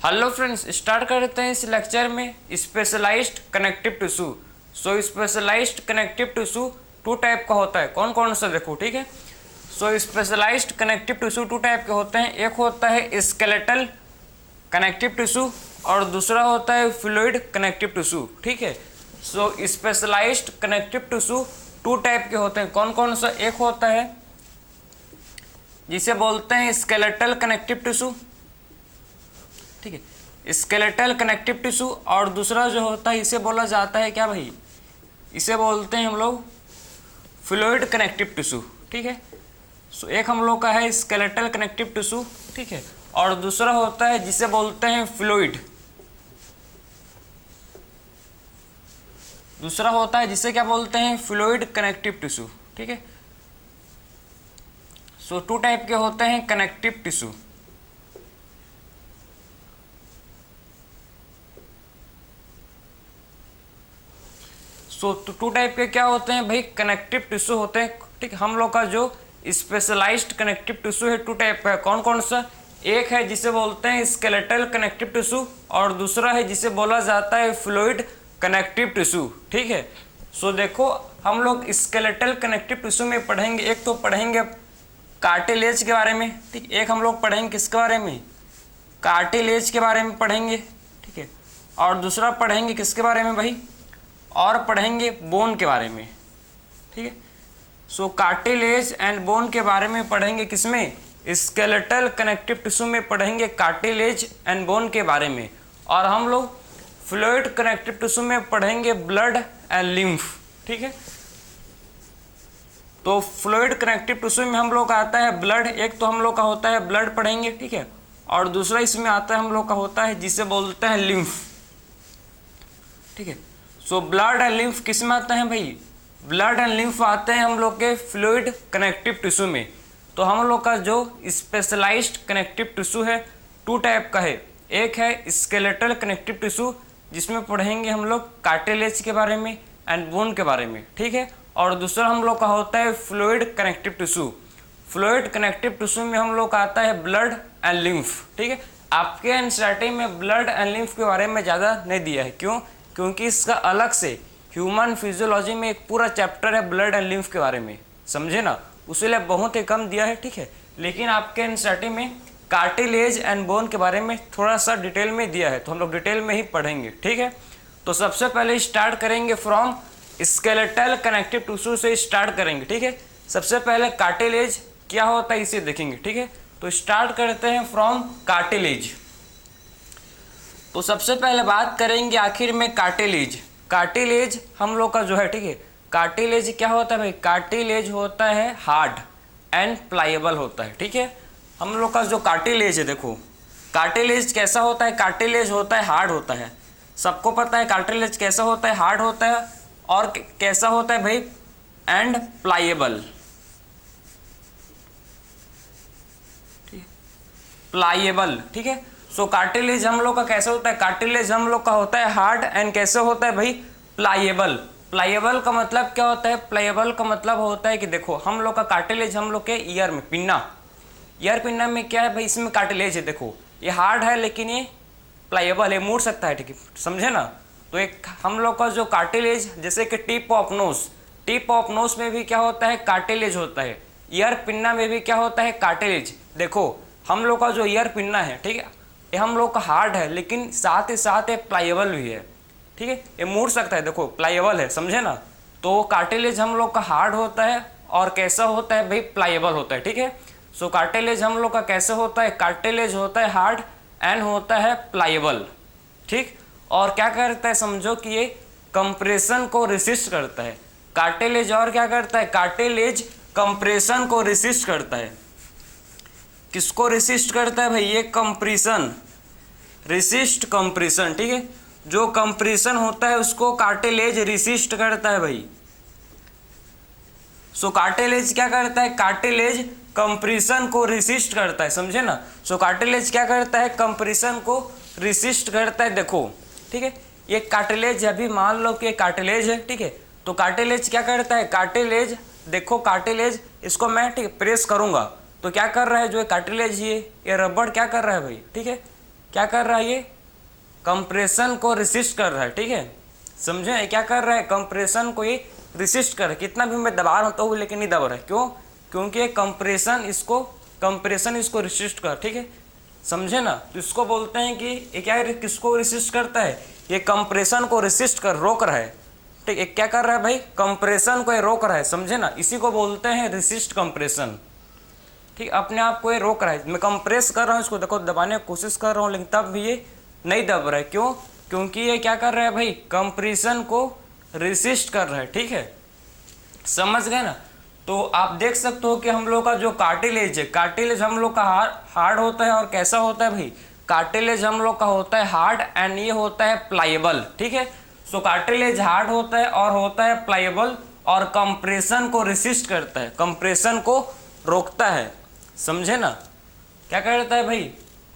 Hello friends, start करते हैं इस लेक्चर में specialised connective tissue. So specialised connective tissue two type का होता है। कौन कौन सा देखो, ठीक है। So specialised connective tissue two type के होते हैं। एक होता है स्केलेटल कनेक्टिव टिश्यू और दूसरा होता है फ्लूइड कनेक्टिव टिश्यू, ठीक है। So specialised connective tissue two type के होते हैं। कौन कौन सा? एक होता है जिसे बोलते हैं स्केलेटल कनेक्टिव टिश्यू, ठीक है, स्केलेटल कनेक्टिव टिश्यू। और दूसरा जो होता है इसे बोला जाता है क्या भाई, इसे बोलते हैं हम लोग फ्लूइड कनेक्टिव टिश्यू, ठीक है। सो एक हम लोग का है स्केलेटल कनेक्टिव टिश्यू, ठीक है, और दूसरा होता है जिसे बोलते हैं फ्लूइड। दूसरा होता है जिसे क्या बोलते हैं, फ्लूइड कनेक्टिव टिश्यू, ठीक है। सो टू टाइप के होते हैं connective tissue. So two type के क्या होते हैं भाई, कनेक्टिव टिश्यू होते हैं, ठीक। हम लोग का जो स्पेशलाइज्ड कनेक्टिव टिश्यू है टू टाइप का है। कौन कौन सा? एक है जिसे बोलते हैं स्केलेटल कनेक्टिव टिश्यू और दूसरा है जिसे बोला जाता है फ्लूइड कनेक्टिव टिश्यू, ठीक है। सो देखो, हम लोग स्केलेटल कनेक्टिव टिश्यू में पढ़ेंगे, एक तो पढ़ेंगे कार्टिलेज के बारे में, ठीक। एक हम लोग पढ़ेंगे किसके बारे में, कार्टिलेज के बारे में पढ़ेंगे, ठीक है। और दूसरा पढ़ेंगे किसके बारे में भाई, और पढ़ेंगे बोन के बारे में, ठीक है। सो कार्टिलेज एंड बोन के बारे में पढ़ेंगे किसमें, स्केलेटल कनेक्टिव टिश्यू में पढ़ेंगे कार्टिलेज एंड बोन के बारे में। और हम लोग फ्लूइड कनेक्टिव टिश्यू में पढ़ेंगे ब्लड एंड लिम्फ, ठीक है। तो फ्लूइड कनेक्टिव टिश्यू में हम लोग का आता है ब्लड, एक तो हम लोग का होता है ब्लड पढ़ेंगे, ठीक है, और दूसरा इसमें आता है हम लोग का होता है जिसे बोलते हैं लिम्फ, ठीक है। सो ब्लड एंड लिम्फ किस में आते हैं भाई, ब्लड एंड लिम्फ आते हैं हम लोग के फ्लूइड कनेक्टिव टिश्यू में। तो हम लोग का जो स्पेशलाइज्ड कनेक्टिव टिश्यू है टू टाइप का है। एक है स्केलेटल कनेक्टिव टिश्यू जिसमें पढ़ेंगे हम लोग कार्टिलेज के बारे में एंड बोन के बारे में, ठीक है। और दूसरा हम लोग का होता है fluid connective tissue. Fluid connective tissue में हम लोग का आता है ब्लड एंड लिम्फ, ठीक है। आपके एनसीईआरटी में ब्लड एंड लिम्फ के बारे में ज़्यादा नहीं दिया है, क्यों? क्योंकि इसका अलग से ह्यूमन फिजियोलॉजी में एक पूरा चैप्टर है ब्लड एंड लिम्फ के बारे में, समझे ना, उसीलिए बहुत ही कम दिया है, ठीक है। लेकिन आपके एनसीईआरटी में कार्टिलेज एंड बोन के बारे में थोड़ा सा डिटेल में दिया है, तो हम लोग डिटेल में ही पढ़ेंगे, ठीक है। तो सबसे पहले स्टार्ट करेंगे फ्रॉम स्केलेटल कनेक्टिव टिश्यू से स्टार्ट करेंगे, ठीक है। सबसे पहले कार्टिलेज क्या होता है इसे देखेंगे, ठीक है। तो स्टार्ट करते हैं फ्रॉम कार्टिलेज। तो सबसे पहले बात करेंगे आखिर में कार्टिलेज। कार्टिलेज हम लोग का जो है, ठीक है, कार्टिलेज क्या होता है भाई, कार्टिलेज होता है हार्ड एंड प्लाएबल होता है, ठीक है। हम लोग का जो कार्टिलेज है, देखो कार्टिलेज कैसा होता है, कार्टिलेज होता है हार्ड होता है, सबको पता है कार्टिलेज कैसा होता है, हार्ड होता है, और कैसा होता है भाई, एंड प्लाएबल, प्लाएबल, ठीक है। सो कार्टिलेज हम लोग का कैसे होता है, कार्टिलेज हम लोग का होता है हार्ड एंड कैसे होता है भाई, प्लाएबल। प्लाएबल का मतलब क्या होता है, प्लाएबल का मतलब होता है कि देखो हम लोग का कार्टिलेज हम लोग के ईयर में पिन्ना, ईयर पिन्ना में क्या है भाई, इसमें कार्टिलेज है, देखो ये हार्ड है लेकिन ये प्लाएबल है, मुड़ सकता है, ठीक है, समझे ना। तो एक हम लोग का जो कार्टिलेज, जैसे कि tip of knows, tip of knows में भी क्या होता है, कार्टिलेज होता है। ईयर पिन्ना में भी क्या होता है, कार्टिलेज। देखो हम लोग का जो ईयर पिन्ना है, ठीक है, ये हम लोग का हार्ड है लेकिन साथ ही साथ ये प्लाएबल भी है, ठीक है, ये मुड़ सकता है, देखो प्लाएबल है, समझे ना। तो कार्टिलेज हम लोग का हार्ड होता है और कैसा होता है भाई, प्लाएबल होता है, ठीक है। सो कार्टिलेज हम लोग का कैसे होता है, कार्टिलेज होता है हार्ड एंड होता है प्लाएबल, ठीक। और क्या करता है, समझो कि ये कंप्रेशन को रेसिस्ट करता है कार्टिलेज, और क्या करता है, कार्टिलेज कंप्रेशन को रेसिस्ट करता है। किसको रेसिस्ट करता है भाई, ये कंप्रेशन, रेसिस्ट कंप्रेशन, ठीक है। जो कंप्रेशन होता है उसको कार्टिलेज रेसिस्ट करता है भाई। सो कार्टिलेज क्या करता है, कार्टिलेज कंप्रेशन को रेसिस्ट करता है, समझे ना। सो कार्टिलेज क्या करता है, कंप्रेशन को रेसिस्ट करता है, देखो, ठीक है। ये कार्टिलेज अभी मान लो कि कार्टिलेज है, ठीक है। तो कार्टिलेज क्या करता है, कार्टिलेज, देखो कार्टिलेज, इसको मैं ठीक प्रेस करूंगा तो क्या कर रहा है, जो कार्टिलेज ये रबड़ क्या कर रहा है भाई, ठीक है, क्या कर रहा है ये, कंप्रेशन को रेसिस्ट कर रहा है, ठीक है, समझे, क्या कर रहा है, कंप्रेशन को ये रेसिस्ट कर रहा है। कितना भी मैं दबा रहा हूँ लेकिन नहीं दबा रहा है, क्यों, क्योंकि कंप्रेशन इसको रेसिस्ट कर, ठीक है, समझे ना। तो इसको बोलते हैं कि ये क्या है, किसको रेसिस्ट करता है, ये कंप्रेशन को रेसिस्ट कर, रोक रहा है, ठीक है, क्या कर रहा है भाई, कंप्रेशन को ये रोक रहा है, समझे ना, इसी को बोलते हैं रेसिस्ट कंप्रेशन, ठीक, अपने आप को ये रोक रहा है। मैं कंप्रेस कर रहा हूँ इसको, देखो दबाने की कोशिश कर रहा हूँ लेकिन तब भी ये नहीं दब रहा है, क्यों, क्योंकि ये क्या कर रहा है भाई, कंप्रेशन को रेसिस्ट कर रहा है, ठीक है, समझ गए ना। तो आप देख सकते हो कि हम लोग का जो कार्टिलेज है, कार्टिलेज हम लोग का हार्ड होता है और कैसा होता है भाई, कार्टिलेज हम लोग का होता है हार्ड एंड ये होता है प्लाइएबल, ठीक है। सो कार्टिलेज हार्ड होता है और होता है प्लाइएबल और कंप्रेशन को रेसिस्ट करता है, कंप्रेशन को रोकता है, समझे ना, क्या करता है भाई,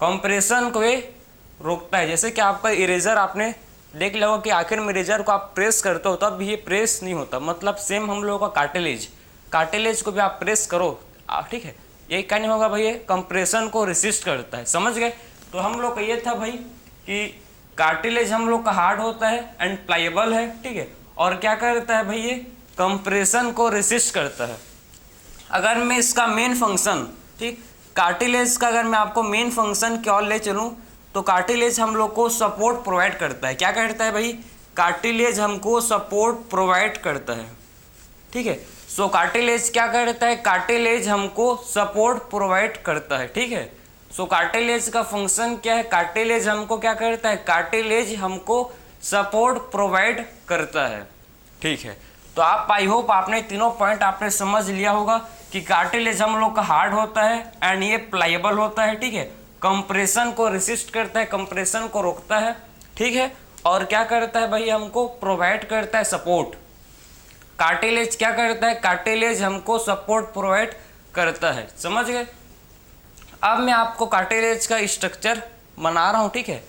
कंप्रेशन को ये रोकता है। जैसे कि आपका इरेजर आपने देख लिया होगा कि आखिर में इरेजर को आप प्रेस करते हो तब भी ये प्रेस नहीं होता, मतलब सेम हम लोगों का कार्टिलेज को भी आप प्रेस करो, ठीक है, ये क्या नहीं होगा भाई, ये कंप्रेशन को रेसिस्ट करता है, समझ गए। तो हम लोग का ये था भाई कि कार्टिलेज हम लोग का हार्ड होता है एंड प्लाइएबल है, ठीक है, और क्या करता है भाई, ये कंप्रेशन को रेसिस्ट करता है। अगर मैं इसका मेन फंक्शन, ठीक, कार्टिलेज का अगर मैं आपको मेन फंक्शन की ओर ले चलूँ तो कार्टिलेज हम लोग को सपोर्ट प्रोवाइड करता है, क्या करता है भाई, कार्टिलेज हमको सपोर्ट प्रोवाइड करता है, ठीक है। सो कार्टिलेज क्या करता है, कार्टिलेज हमको सपोर्ट प्रोवाइड करता है, ठीक है। सो कार्टिलेज का फंक्शन क्या है, कार्टिलेज हमको क्या करता है, कार्टिलेज हमको सपोर्ट प्रोवाइड करता है, ठीक है। तो आप आई होप आपने तीनों पॉइंट आपने समझ लिया होगा कि कार्टिलेज हम लोग का हार्ड होता है एंड ये प्लाइएबल होता है, ठीक है, कंप्रेशन को रेसिस्ट करता है, कंप्रेशन को रोकता है, ठीक है, और क्या करता है भाई, हमको प्रोवाइड करता है सपोर्ट। कार्टिलेज क्या करता है, कार्टिलेज हमको सपोर्ट प्रोवाइड करता है, समझ गए। अब मैं आपको कार्टिलेज का स्ट्रक्चर बना रहा हूँ, ठीक है,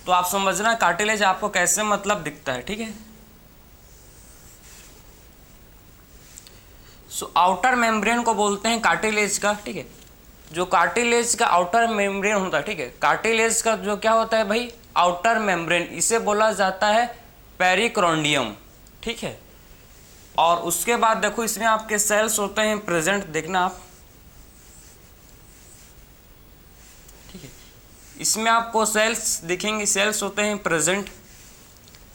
तो आप समझना कार्टिलेज आपको कैसे मतलब दिखता है, ठीक है। सो आउटर मेम्ब्रेन को बोलते हैं कार्टिलेज का, ठीक है, जो कार्टिलेज का आउटर मेम्ब्रेन होता है, ठीक है, कार्टिलेज का जो क्या होता है भाई, आउटर मेम्ब्रेन, इसे बोला जाता है पेरिकोन्डियम, ठीक है। और उसके बाद देखो इसमें आपके सेल्स होते हैं प्रेजेंट, देखना आप, ठीक है, इसमें आपको सेल्स दिखेंगे, सेल्स होते हैं प्रेजेंट,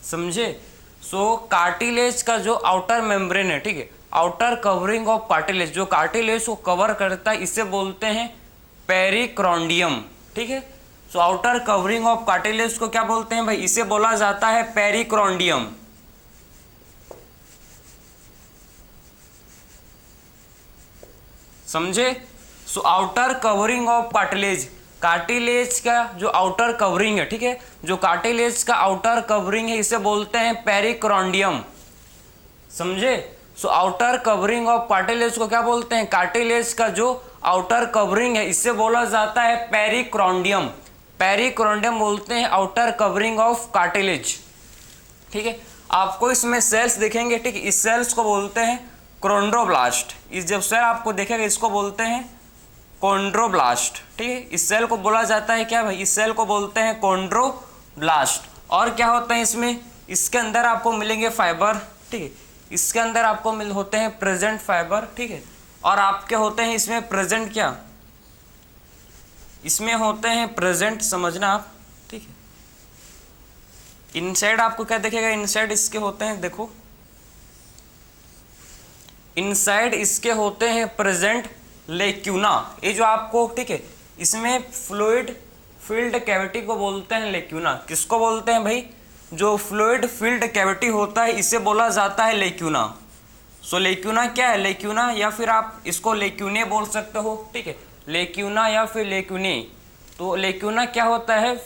समझे। सो कार्टिलेज का जो आउटर मेम्ब्रेन है, ठीक है, आउटर कवरिंग ऑफ कार्टिलेज, जो कार्टिलेज को कवर करता है इसे बोलते हैं पेरिकोन्डियम, ठीक है। So outer covering of cartilage को क्या बोलते हैं भाई, इसे बोला जाता है पेरिकोन्डियम, समझे। So outer covering of cartilage, cartilage का जो आउटर कवरिंग है, ठीक है, जो कार्टिलेज का आउटर कवरिंग है इसे बोलते हैं पेरिकोन्डियम, समझे। So outer covering of cartilage को क्या बोलते हैं, कार्टिलेज का जो आउटर कवरिंग है इससे बोला जाता है पेरिकोन्डियम, पेरिकोन्डियम बोलते हैं आउटर कवरिंग ऑफ कार्टिलेज, ठीक है। आपको इसमें सेल्स दिखेंगे, ठीक है, इस सेल्स को बोलते हैं कोन्ड्रोब्लास्ट, इस जब सेल आपको देखेगा इसको बोलते हैं कोन्ड्रोब्लास्ट, ठीक है, इस सेल को बोला जाता है क्या भाई, इस सेल को बोलते हैं कोन्ड्रोब्लास्ट। और क्या होता है इसमें, इसके अंदर आपको मिलेंगे फाइबर, ठीक है, इसके अंदर आपको होते हैं प्रेजेंट फाइबर, ठीक है, और आपके होते हैं इसमें प्रेजेंट क्या, इसमें होते हैं प्रेजेंट, समझना आप, ठीक है। इनसाइड आपको क्या दिखेगा, इनसाइड इसके होते हैं, देखो इनसाइड इसके होते हैं प्रेजेंट लेक्यूना, ये जो आपको, ठीक है, इसमें फ्लूइड फील्ड कैविटी को बोलते हैं लेक्यूना, किसको बोलते हैं भाई, जो फ्लूइड फील्ड कैविटी होता है इसे बोला जाता है लेक्यूना। सो लेक्यूना क्या है, लेक्यूना या फिर आप इसको लेक्यूने बोल सकते हो, ठीक है, लेक्यूना या फिर लेक्यूने। तो लेक्यूना क्या होता है,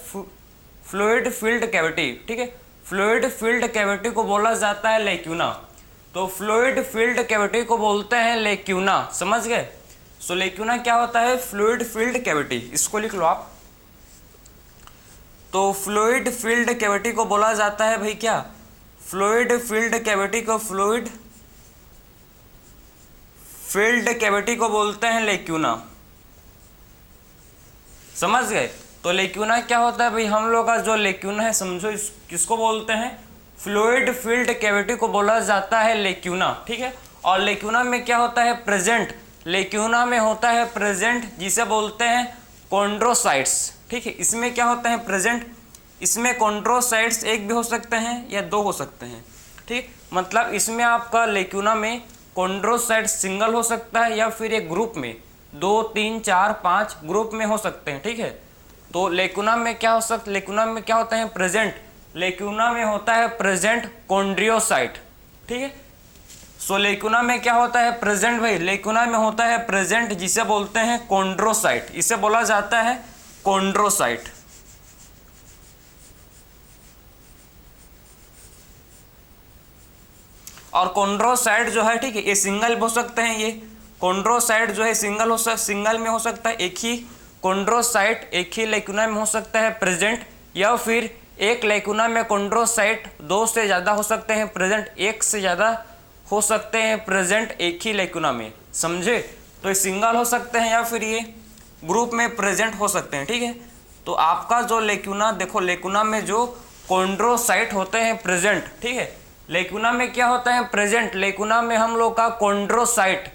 फ्लूइड फील्ड कैविटी, ठीक है, फ्लूइड फील्ड कैविटी को बोला जाता है लेक्यूना। तो फ्लूइड फील्ड कैविटी को बोलते हैं लेक्यूना, समझ गए। सो लेक्यूना क्या होता है, फ्लूइड फील्ड कैविटी, इसको लिख लो आप। तो फ्लूइड फील्ड कैविटी को बोला जाता है भाई क्या, फ्लूइड फील्ड कैविटी को, फ्लूइड फील्ड कैविटी को बोलते हैं लेक्यूना, समझ गए। तो तो लेक्यूना क्या होता है भाई, हम लोग का जो लेक्यूना है समझो किसको बोलते हैं, फ्लूइड फिल्ड कैविटी को बोला जाता है लेक्यूना, ठीक है। और लेक्यूना में क्या होता है, प्रेजेंट, लेक्यूना में होता है प्रेजेंट जिसे बोलते हैं कॉन्ड्रोसाइट्स, ठीक है। इसमें क्या होता है प्रेजेंट, इसमें कॉन्ड्रोसाइट्स एक भी हो सकते हैं या दो हो सकते हैं, ठीक। मतलब इसमें आपका लेक्यूना में कॉन्ड्रोसाइट सिंगल हो सकता है या फिर एक ग्रुप में 2 3 4 5 ग्रुप में हो सकते हैं, ठीक है। तो लेक्यूना में क्या हो सकता, लेक्यूना में क्या होता है प्रेजेंट, लेक्यूना में होता है प्रेजेंट कॉन्ड्रियोसाइट, ठीक है। सो लेक्यूना में क्या होता है प्रेजेंट भाई, लेक्यूना में होता है प्रेजेंट जिसे बोलते हैं कॉन्ड्रोसाइट, इसे बोला जाता है कॉन्ड्रोसाइट। और कॉन्ड्रोसाइट जो है, ठीक है, ये सिंगल हो सकते हैं, ये कॉन्ड्रोसाइट जो है सिंगल में हो सकता है, एक ही कॉन्ड्रोसाइट एक ही लेक्यूना में हो सकता है प्रेजेंट, या फिर एक लेक्यूना में कॉन्ड्रोसाइट 2 से ज़्यादा हो सकते हैं प्रेजेंट, 1 से ज़्यादा हो सकते हैं प्रेजेंट एक ही लेक्यूना में, समझे। तो ये सिंगल हो सकते हैं या फिर ये ग्रुप में प्रेजेंट हो सकते हैं, ठीक है। तो आपका जो लेक्यूना देखो, लेक्यूना में जो कॉन्ड्रोसाइट होते हैं प्रेजेंट, ठीक है, लेक्यूना में क्या होता है प्रेजेंट, लेक्यूना में हम लोग का कॉन्ड्रोसाइट,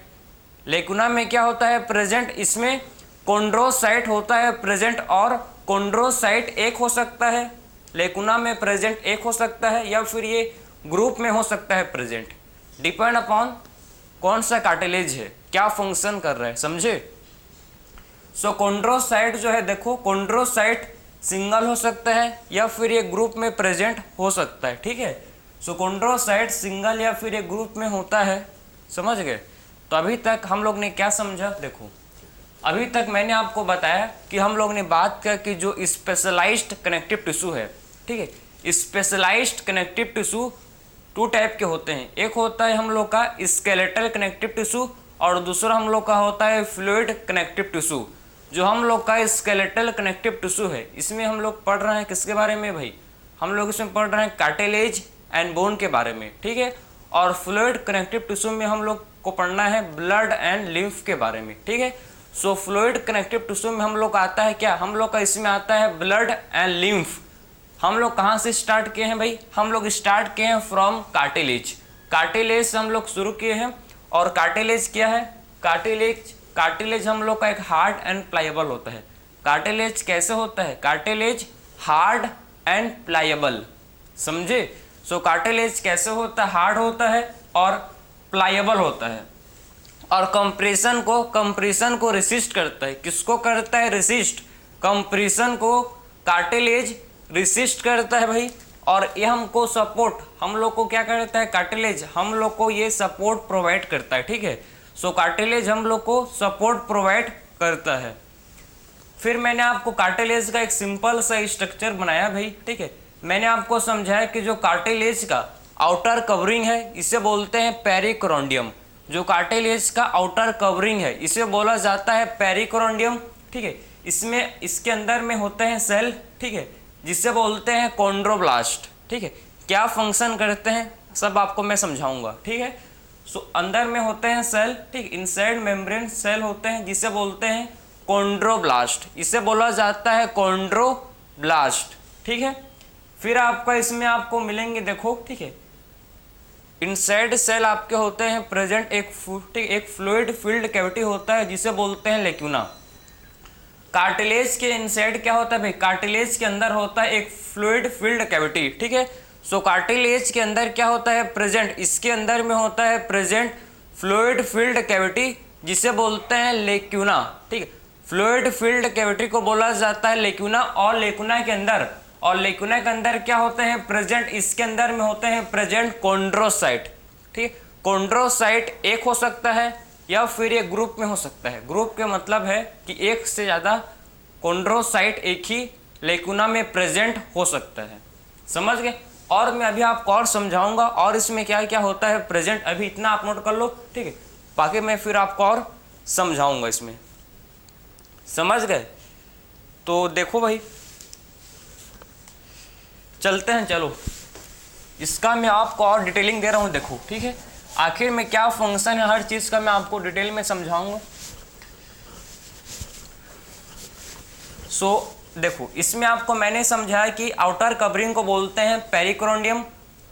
लेक्यूना में क्या होता है प्रेजेंट, इसमें कॉन्ड्रोसाइट होता है प्रेजेंट, और कॉन्ड्रोसाइट एक हो सकता है लेक्यूना में प्रेजेंट, एक हो सकता है या फिर ये ग्रुप में हो सकता है प्रेजेंट, डिपेंड अपॉन कौन सा कार्टिलेज है, क्या फंक्शन कर रहा है, समझे। सो कॉन्ड्रोसाइट जो है देखो, कॉन्ड्रोसाइट सिंगल हो सकता है या फिर ये ग्रुप में प्रेजेंट हो सकता है, ठीक है। सो कॉन्ड्रोसाइट सिंगल या फिर एक ग्रुप में होता है, समझ गए। तो अभी तक हम लोग ने क्या समझा, देखो अभी तक मैंने आपको बताया कि हम लोग ने बात किया कि जो स्पेशलाइज्ड कनेक्टिव टिश्यू है, ठीक है, स्पेशलाइज्ड कनेक्टिव टिश्यू 2 टाइप के होते हैं, एक होता है हम लोग का स्केलेटल कनेक्टिव टिश्यू और दूसरा हम लोग का होता है फ्लूइड कनेक्टिव टिश्यू। जो हम लोग का स्केलेटल कनेक्टिव टिश्यू है, इसमें हम लोग पढ़ रहे हैं किसके बारे में भाई, हम लोग इसमें पढ़ रहे हैं कार्टिलेज एंड बोन के बारे में, ठीक है। और फ्लूइड कनेक्टिव टिश्यू में हम लोग को पढ़ना है ब्लड एंड लिम्फ के बारे में, ठीक है। सो फ्लूइड कनेक्टिव टिश्यू में हम लोग आता है क्या, हम लोग का इसमें आता है ब्लड एंड लिम्फ। हम लोग कहाँ से स्टार्ट किए हैं भाई, हम लोग स्टार्ट किए हैं फ्रॉम कार्टिलेज, कार्टिलेज से हम लोग शुरू किए हैं। और कार्टिलेज क्या है, कार्टिलेज हम लोग का एक हार्ड एंड प्लायबल होता है। कार्टिलेज कैसे होता है, कार्टिलेज हार्ड एंड प्लायबल, समझे। सो कार्टिलेज कैसे होता है, हार्ड होता है और प्लायबल होता है, और कंप्रेशन को रेसिस्ट करता है, किसको करता है रेसिस्ट, कंप्रेशन को कार्टिलेज रेसिस्ट करता है भाई। और ये हमको सपोर्ट, हम लोग को क्या करता है कार्टिलेज, हम लोग को ये सपोर्ट प्रोवाइड करता है, ठीक है। सो कार्टिलेज हम लोग को सपोर्ट प्रोवाइड करता है। फिर मैंने आपको कार्टिलेज का एक सिंपल सा स्ट्रक्चर बनाया भाई, ठीक है। मैंने आपको समझाया कि जो कार्टिलेज का आउटर कवरिंग है इसे बोलते हैं पेरिकोरोंडियम, जो कार्टिलेज का आउटर कवरिंग है इसे बोला जाता है पेरिकोरोंडियम, ठीक है। इसमें इसके अंदर में होते हैं सेल, ठीक है, जिसे बोलते हैं कॉन्ड्रोब्लास्ट, ठीक है। क्या फंक्शन करते हैं सब आपको मैं समझाऊंगा, ठीक है। सो अंदर में होते हैं सेल, ठीक, इनसाइड मेम्ब्रेन सेल होते हैं जिसे बोलते हैं कॉन्ड्रोब्लास्ट, इसे बोला जाता है कॉन्ड्रोब्लास्ट, ठीक है। फिर आपका इसमें आपको मिलेंगे देखो, ठीक है, इनसाइड सेल आपके होते हैं प्रेजेंट एक फ्लूइड फिल्ड कैविटी होता है जिसे बोलते हैं लेक्यूना। कार्टिलेज के इनसाइड क्या होता है भाई, कार्टिलेज के अंदर होता है एक फ्लूइड फिल्ड कैविटी, ठीक है। सो कार्टिलेज के अंदर क्या होता है प्रेजेंट, इसके अंदर में होता है प्रेजेंट फ्लूइड फिल्ड कैविटी जिसे बोलते हैं लेक्यूना, ठीक है। फ्लूइड फिल्ड कैविटी को बोला जाता है लेक्यूना। और लेक्यूना के अंदर क्या होते हैं प्रेजेंट, इसके अंदर में होते हैं प्रेजेंट कॉन्ड्रोसाइट, ठीक। कॉन्ड्रोसाइट एक हो सकता है या फिर एक ग्रुप में हो सकता है। ग्रुप के मतलब है कि एक से ज़्यादा कॉन्ड्रोसाइट एक ही लेक्यूना में प्रेजेंट हो सकता है, समझ गए। और मैं अभी आपको और समझाऊंगा और इसमें क्या क्या होता है प्रेजेंट, अभी इतना आप नोट कर लो, ठीक है, बाकी मैं फिर आपको और समझाऊंगा इसमें, समझ गए। तो देखो भाई चलते हैं, चलो इसका मैं आपको और डिटेलिंग दे रहा हूँ, देखो ठीक है, आखिर में क्या फंक्शन है हर चीज़ का मैं आपको डिटेल में समझाऊंगा। सो देखो इसमें आपको मैंने समझाया कि आउटर कवरिंग को बोलते हैं पेरिकोरोंडियम,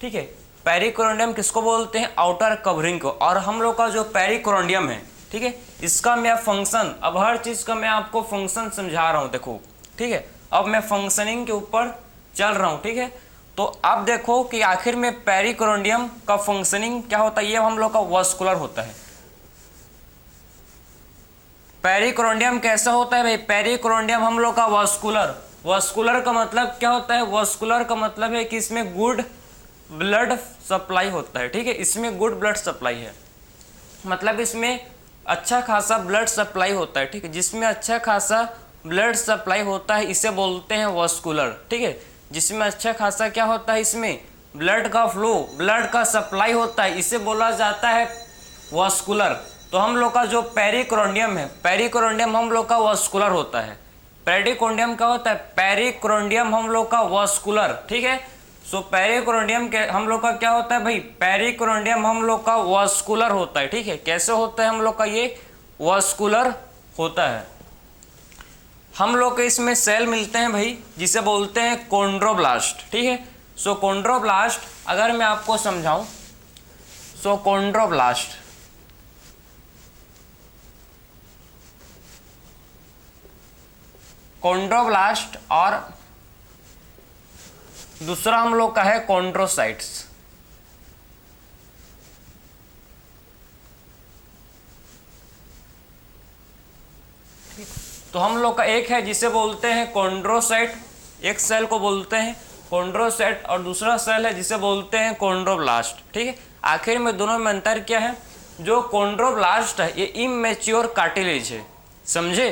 ठीक है। पेरिकोरोंडियम किसको बोलते हैं? आउटर कवरिंग को। और हम लोग का जो पेरिकोरोंडियम है, ठीक है, इसका मैं फंक्शन, अब हर चीज़ का मैं आपको फंक्शन समझा रहा हूँ, देखो, ठीक है। अब मैं फंक्शनिंग के ऊपर चल रहा हूँ, ठीक है। तो अब देखो कि आखिर में पेरिकोरोंडियम का फंक्शनिंग क्या होता है, ये हम लोग का वास्कुलर होता है। पेरिकोरोंडियम कैसा होता है भाई? पेरिकोरोंडियम हम लोग का वास्कुलर। वास्कुलर का मतलब क्या होता है? वास्कुलर का मतलब है कि इसमें गुड ब्लड सप्लाई होता है, ठीक है। इसमें गुड ब्लड सप्लाई है, मतलब इसमें अच्छा खासा ब्लड सप्लाई होता है, ठीक है। जिसमें अच्छा खासा ब्लड सप्लाई होता है इसे बोलते हैं वास्कुलर, ठीक है। जिसमें अच्छा खासा क्या होता है, इसमें ब्लड का फ्लो, ब्लड का सप्लाई होता है, इसे बोला जाता है वास्कुलर। तो हम लोग का जो पेरिकोरोंडियम है, पेरिकोरोंडियम हम लोग का वास्कुलर होता है। पेरिकोरोंडियम क्या होता है? पेरिकोरोंडियम हम लोग का वास्कुलर, ठीक है। सो पेरिकोरोंडियम के हम लोग का क्या होता है भाई? पेरिकोरोंडियम हम लोग का वास्कुलर होता है, ठीक है। कैसे होता है हम लोग का? ये वास्कुलर होता है। हम लोग के इसमें सेल मिलते हैं भाई, जिसे बोलते हैं कोंड्रोब्लास्ट, ठीक है। सो कोंड्रोब्लास्ट अगर मैं आपको समझाऊं, सो कोंड्रोब्लास्ट और दूसरा हम लोग का है कॉन्ड्रोसाइट्स। तो हम लोग का एक है जिसे बोलते हैं कॉन्ड्रोसाइट, एक सेल को बोलते हैं कॉन्ड्रोसाइट, और दूसरा सेल है जिसे बोलते हैं कॉन्ड्रोब्लास्ट, ठीक है। आखिर में दोनों में अंतर क्या है? जो कॉन्ड्रोब्लास्ट है ये इमैच्योर कार्टिलेज है, समझे।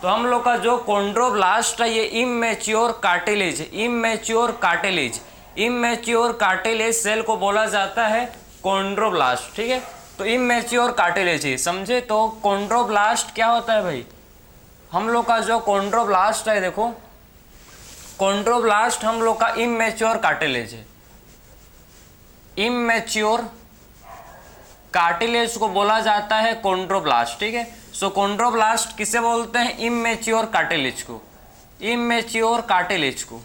तो हम लोग का जो कॉन्ड्रोब्लास्ट है ये इमैच्योर कार्टिलेज है, immature cartilage. Immature cartilage cell को बोला जाता है कॉन्ड्रोब्लास्ट, ठीक है। तो इमैच्योर कार्टिलेज है, समझे। तो कॉन्ड्रोब्लास्ट क्या होता है भाई? हम लोग का जो कॉन्ड्रोब्लास्ट है, देखो, कॉन्ड्रोब्लास्ट हम लोग का इमैच्योर कार्टिलेज है। इमैच्योर कार्टिलेज को बोला जाता है कॉन्ड्रोब्लास्ट, ठीक है। सो कॉन्ड्रोब्लास्ट किसे बोलते हैं? इमैच्योर कार्टिलेज को, इमैच्योर कार्टिलेज को।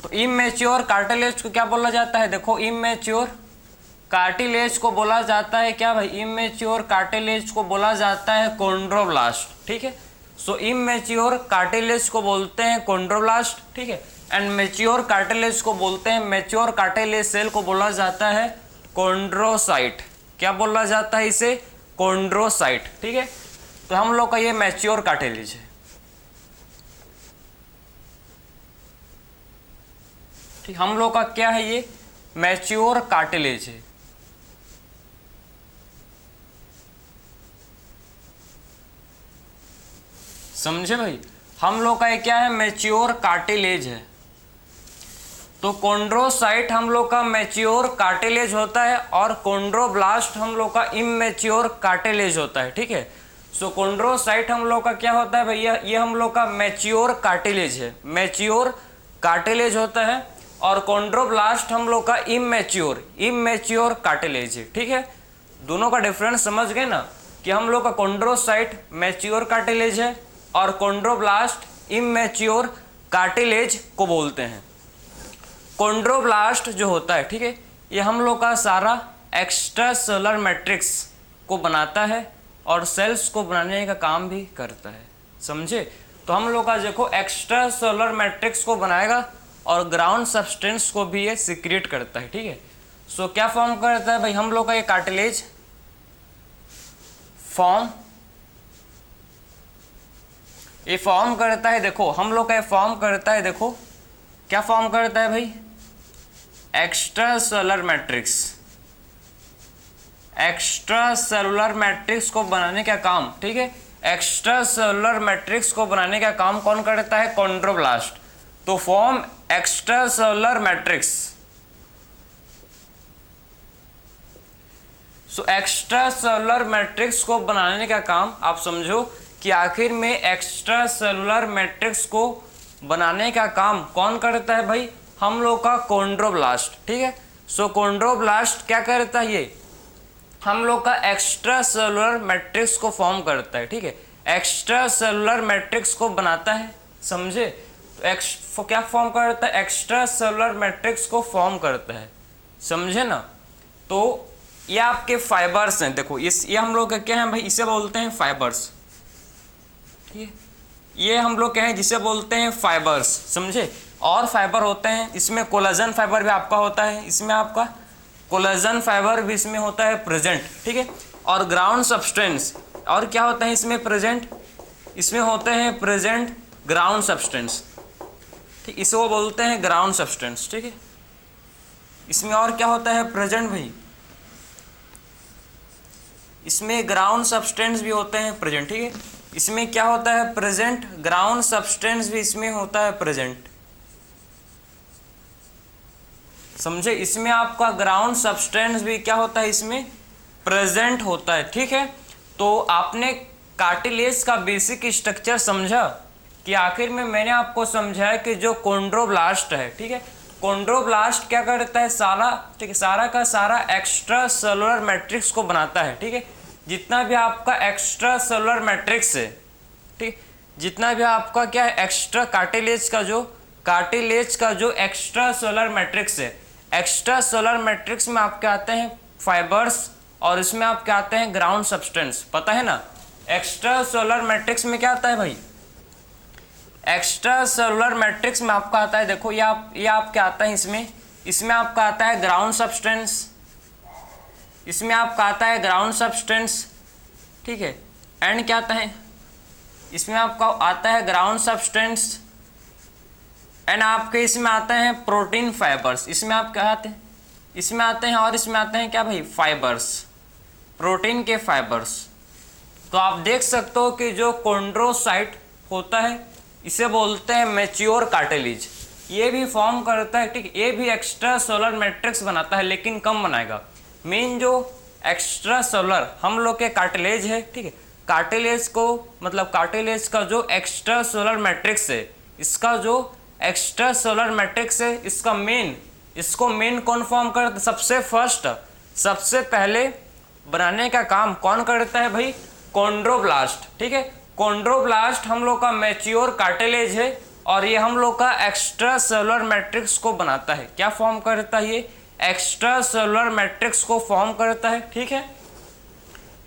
तो इमैच्योर कार्टिलेज को क्या बोला जाता है? देखो, इमैच्योर कार्टिलेज को बोला जाता है क्या भाई? इमैच्योर कार्टिलेज को बोला जाता है कॉन्ड्रोब्लास्ट, ठीक है। सो इमैच्योर कार्टिलेज को बोलते हैं कॉन्ड्रोब्लास्ट, ठीक है। एंड मैच्योर कार्टिलेज को बोलते हैं, मैच्योर कार्टिलेज सेल को बोला जाता है कॉन्ड्रोसाइट। क्या बोला जाता है इसे? कॉन्ड्रोसाइट, ठीक है। तो हम लोग का ये मैच्योर कार्टिलेज है, ठीक। हम लोग का क्या है? ये मैच्योर कार्टिलेज है। समझे भाई? हम लोग का ये क्या है? मैच्योर कार्टिलेज है। तो कॉन्ड्रोसाइट हम लोग का मैच्योर कार्टिलेज होता है और कॉन्ड्रोब्लास्ट हम लोग का इमैच्योर कार्टिलेज होता है, ठीक है। सो कॉन्ड्रोसाइट हम लोग का क्या होता है भैया? ये हम लोग का मैच्योर कार्टिलेज है, मैच्योर कार्टिलेज होता है। और कॉन्ड्रोब्लास्ट हम लोग का इमैच्योर कार्टिलेज है, ठीक है। दोनों का डिफरेंस समझ गए ना, कि हम लोग का कॉन्ड्रोसाइट मैच्योर कार्टिलेज है और कॉन्ड्रोब्लास्ट इमैच्योर कार्टिलेज को बोलते हैं। कॉन्ड्रोब्लास्ट जो होता है, ठीक है, ये हम लोग का सारा एक्स्ट्रा सेलुलर मैट्रिक्स को बनाता है और सेल्स को बनाने का काम भी करता है, समझे। तो हम लोग का देखो एक्स्ट्रा सेलुलर मैट्रिक्स को बनाएगा और ग्राउंड सब्सटेंस को भी ये सिक्रिएट करता है, ठीक है। सो क्या फॉर्म करता है भाई? हम लोग का ये कार्टिलेज फॉर्म करता है, देखो हम लोग का ये फॉर्म करता है, देखो क्या फॉर्म करता है भाई? Extra cellular matrix. Extracellular matrix को बनाने का काम, ठीक है, एक्स्ट्रा सेलुलर मैट्रिक्स को बनाने का काम कौन करता है? कॉन्ड्रोब्लास्ट। तो form extra cellular matrix. So extra cellular matrix को बनाने का काम आप समझो कि आखिर में एक्स्ट्रा सेलुलर मैट्रिक्स को बनाने का काम कौन करता है भाई? हम लोग का कॉन्ड्रोब्लास्ट, ठीक है। सो कॉन्ड्रोब्लास्ट क्या करता है? ये हम लोग का एक्स्ट्रा सेलुलर मैट्रिक्स को फॉर्म करता है, ठीक है, एक्स्ट्रा सेलुलर मैट्रिक्स को बनाता है, समझे। तो क्या फॉर्म करता है, एक्स्ट्रा सेलुलर मैट्रिक्स को फॉर्म करता है, समझे ना। तो ये आपके फाइबर्स हैं, देखो ये हम लोग का क्या है भाई, इसे बोलते हैं फाइबर्स, ठीक है, ये हम लोग क्या है जिसे बोलते हैं फाइबर्स, समझे। और फाइबर होते हैं, इसमें कोलेजन फाइबर भी आपका होता है, इसमें आपका कोलेजन फाइबर भी इसमें होता है प्रेजेंट, ठीक है। और ग्राउंड सब्सटेंस, और क्या होता है इसमें प्रेजेंट, इसमें होते हैं प्रेजेंट ग्राउंड सब्सटेंस, ठीक, इसे वो बोलते हैं ग्राउंड सब्सटेंस, ठीक है। इसमें और क्या होता है प्रेजेंट भाई, इसमें ग्राउंड सब्सटेंस भी होते हैं प्रेजेंट, ठीक है। इसमें क्या होता है प्रेजेंट, ग्राउंड सब्सटेंस भी इसमें होता है प्रेजेंट, समझे। इसमें आपका ग्राउंड सब्सटेंस भी क्या होता है, इसमें प्रेजेंट होता है, ठीक है। तो आपने कार्टिलेज का बेसिक स्ट्रक्चर समझा कि आखिर में मैंने आपको समझाया कि जो कॉन्ड्रोब्लास्ट है, ठीक है, कॉन्ड्रोब्लास्ट क्या करता है, सारा, ठीक है, सारा का सारा एक्स्ट्रा सेलुलर मैट्रिक्स को बनाता है, ठीक है। जितना भी आपका एक्स्ट्रा सेलुलर मैट्रिक्स है, ठीक, जितना भी आपका क्या है एक्स्ट्रा कार्टिलेज का जो एक्स्ट्रा सेलुलर मैट्रिक्स है, एक्स्ट्रा सेलुलर मैट्रिक्स में आपके आते हैं फाइबर्स और इसमें आपके आते हैं ग्राउंड सब्सटेंस, पता है ना। एक्स्ट्रा सेलुलर मैट्रिक्स में क्या आता है भाई, एक्स्ट्रा सेलुलर मैट्रिक्स में आपका आता है, देखो ये आपके आता है, इसमें आपका आता है ग्राउंड सब्सटेंस, इसमें आपका आता है ग्राउंड सब्सटेंस, ठीक है। एंड क्या आता है, इसमें आपका आता है ग्राउंड सब्सटेंस एंड आपके इसमें आते हैं प्रोटीन फाइबर्स, इसमें आप क्या आते हैं, इसमें आते हैं और इसमें आते हैं क्या भाई, फाइबर्स, प्रोटीन के फाइबर्स। तो आप देख सकते हो कि जो कॉन्ड्रोसाइट होता है इसे बोलते हैं मैच्योर कार्टिलेज, ये भी फॉर्म करता है, ठीक, ये भी एक्स्ट्रा सेलुलर मैट्रिक्स बनाता है लेकिन कम बनाएगा। मेन जो एक्स्ट्रा सेलुलर हम लोग के कार्टिलेज है, ठीक है, कार्टिलेज को मतलब कार्टिलेज का जो एक्स्ट्रा सेलुलर मैट्रिक्स है, इसका जो एक्स्ट्रा सेलुलर मैट्रिक्स है, इसको मेन कौन फॉर्म करता है, सबसे पहले बनाने का काम कौन करता है भाई, कॉन्ड्रोब्लास्ट, ठीक है। कॉन्ड्रोब्लास्ट हम लोग का मैच्योर कार्टिलेज है और ये हम लोग का एक्स्ट्रा सेलुलर मैट्रिक्स को बनाता है, क्या फॉर्म करता है, ये एक्स्ट्रा सेलुलर मैट्रिक्स को फॉर्म करता है, ठीक है।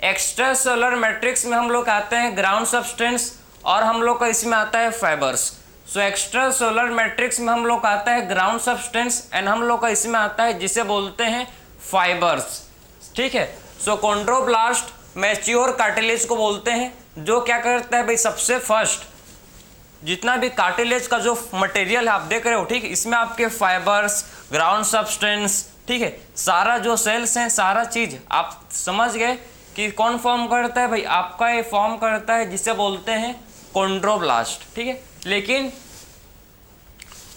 एक्स्ट्रा सेलुलर मैट्रिक्स में हम लोग आते हैं ग्राउंड सब्सटेंस और हम लोग का इसमें आता है fibres. So extra cellular matrix में हम लोग आता है ग्राउंड सब्सटेंस एंड हम लोग का इसमें आता है जिसे बोलते हैं फाइबर्स, ठीक है। सो कॉन्ड्रोब्लास्ट मैच्योर कार्टिलेज को बोलते हैं, जो क्या करता है भाई, सबसे फर्स्ट जितना भी कार्टिलेज का जो मटेरियल है आप देख रहे हो, ठीक है, इसमें आपके फाइबर्स, ग्राउंड सब्सटेंस, ठीक है, सारा जो सेल्स हैं, सारा चीज आप समझ गए कि कौन फॉर्म करता है भाई, आपका ये फॉर्म करता है जिसे बोलते हैं कॉन्ड्रोब्लास्ट, ठीक है। लेकिन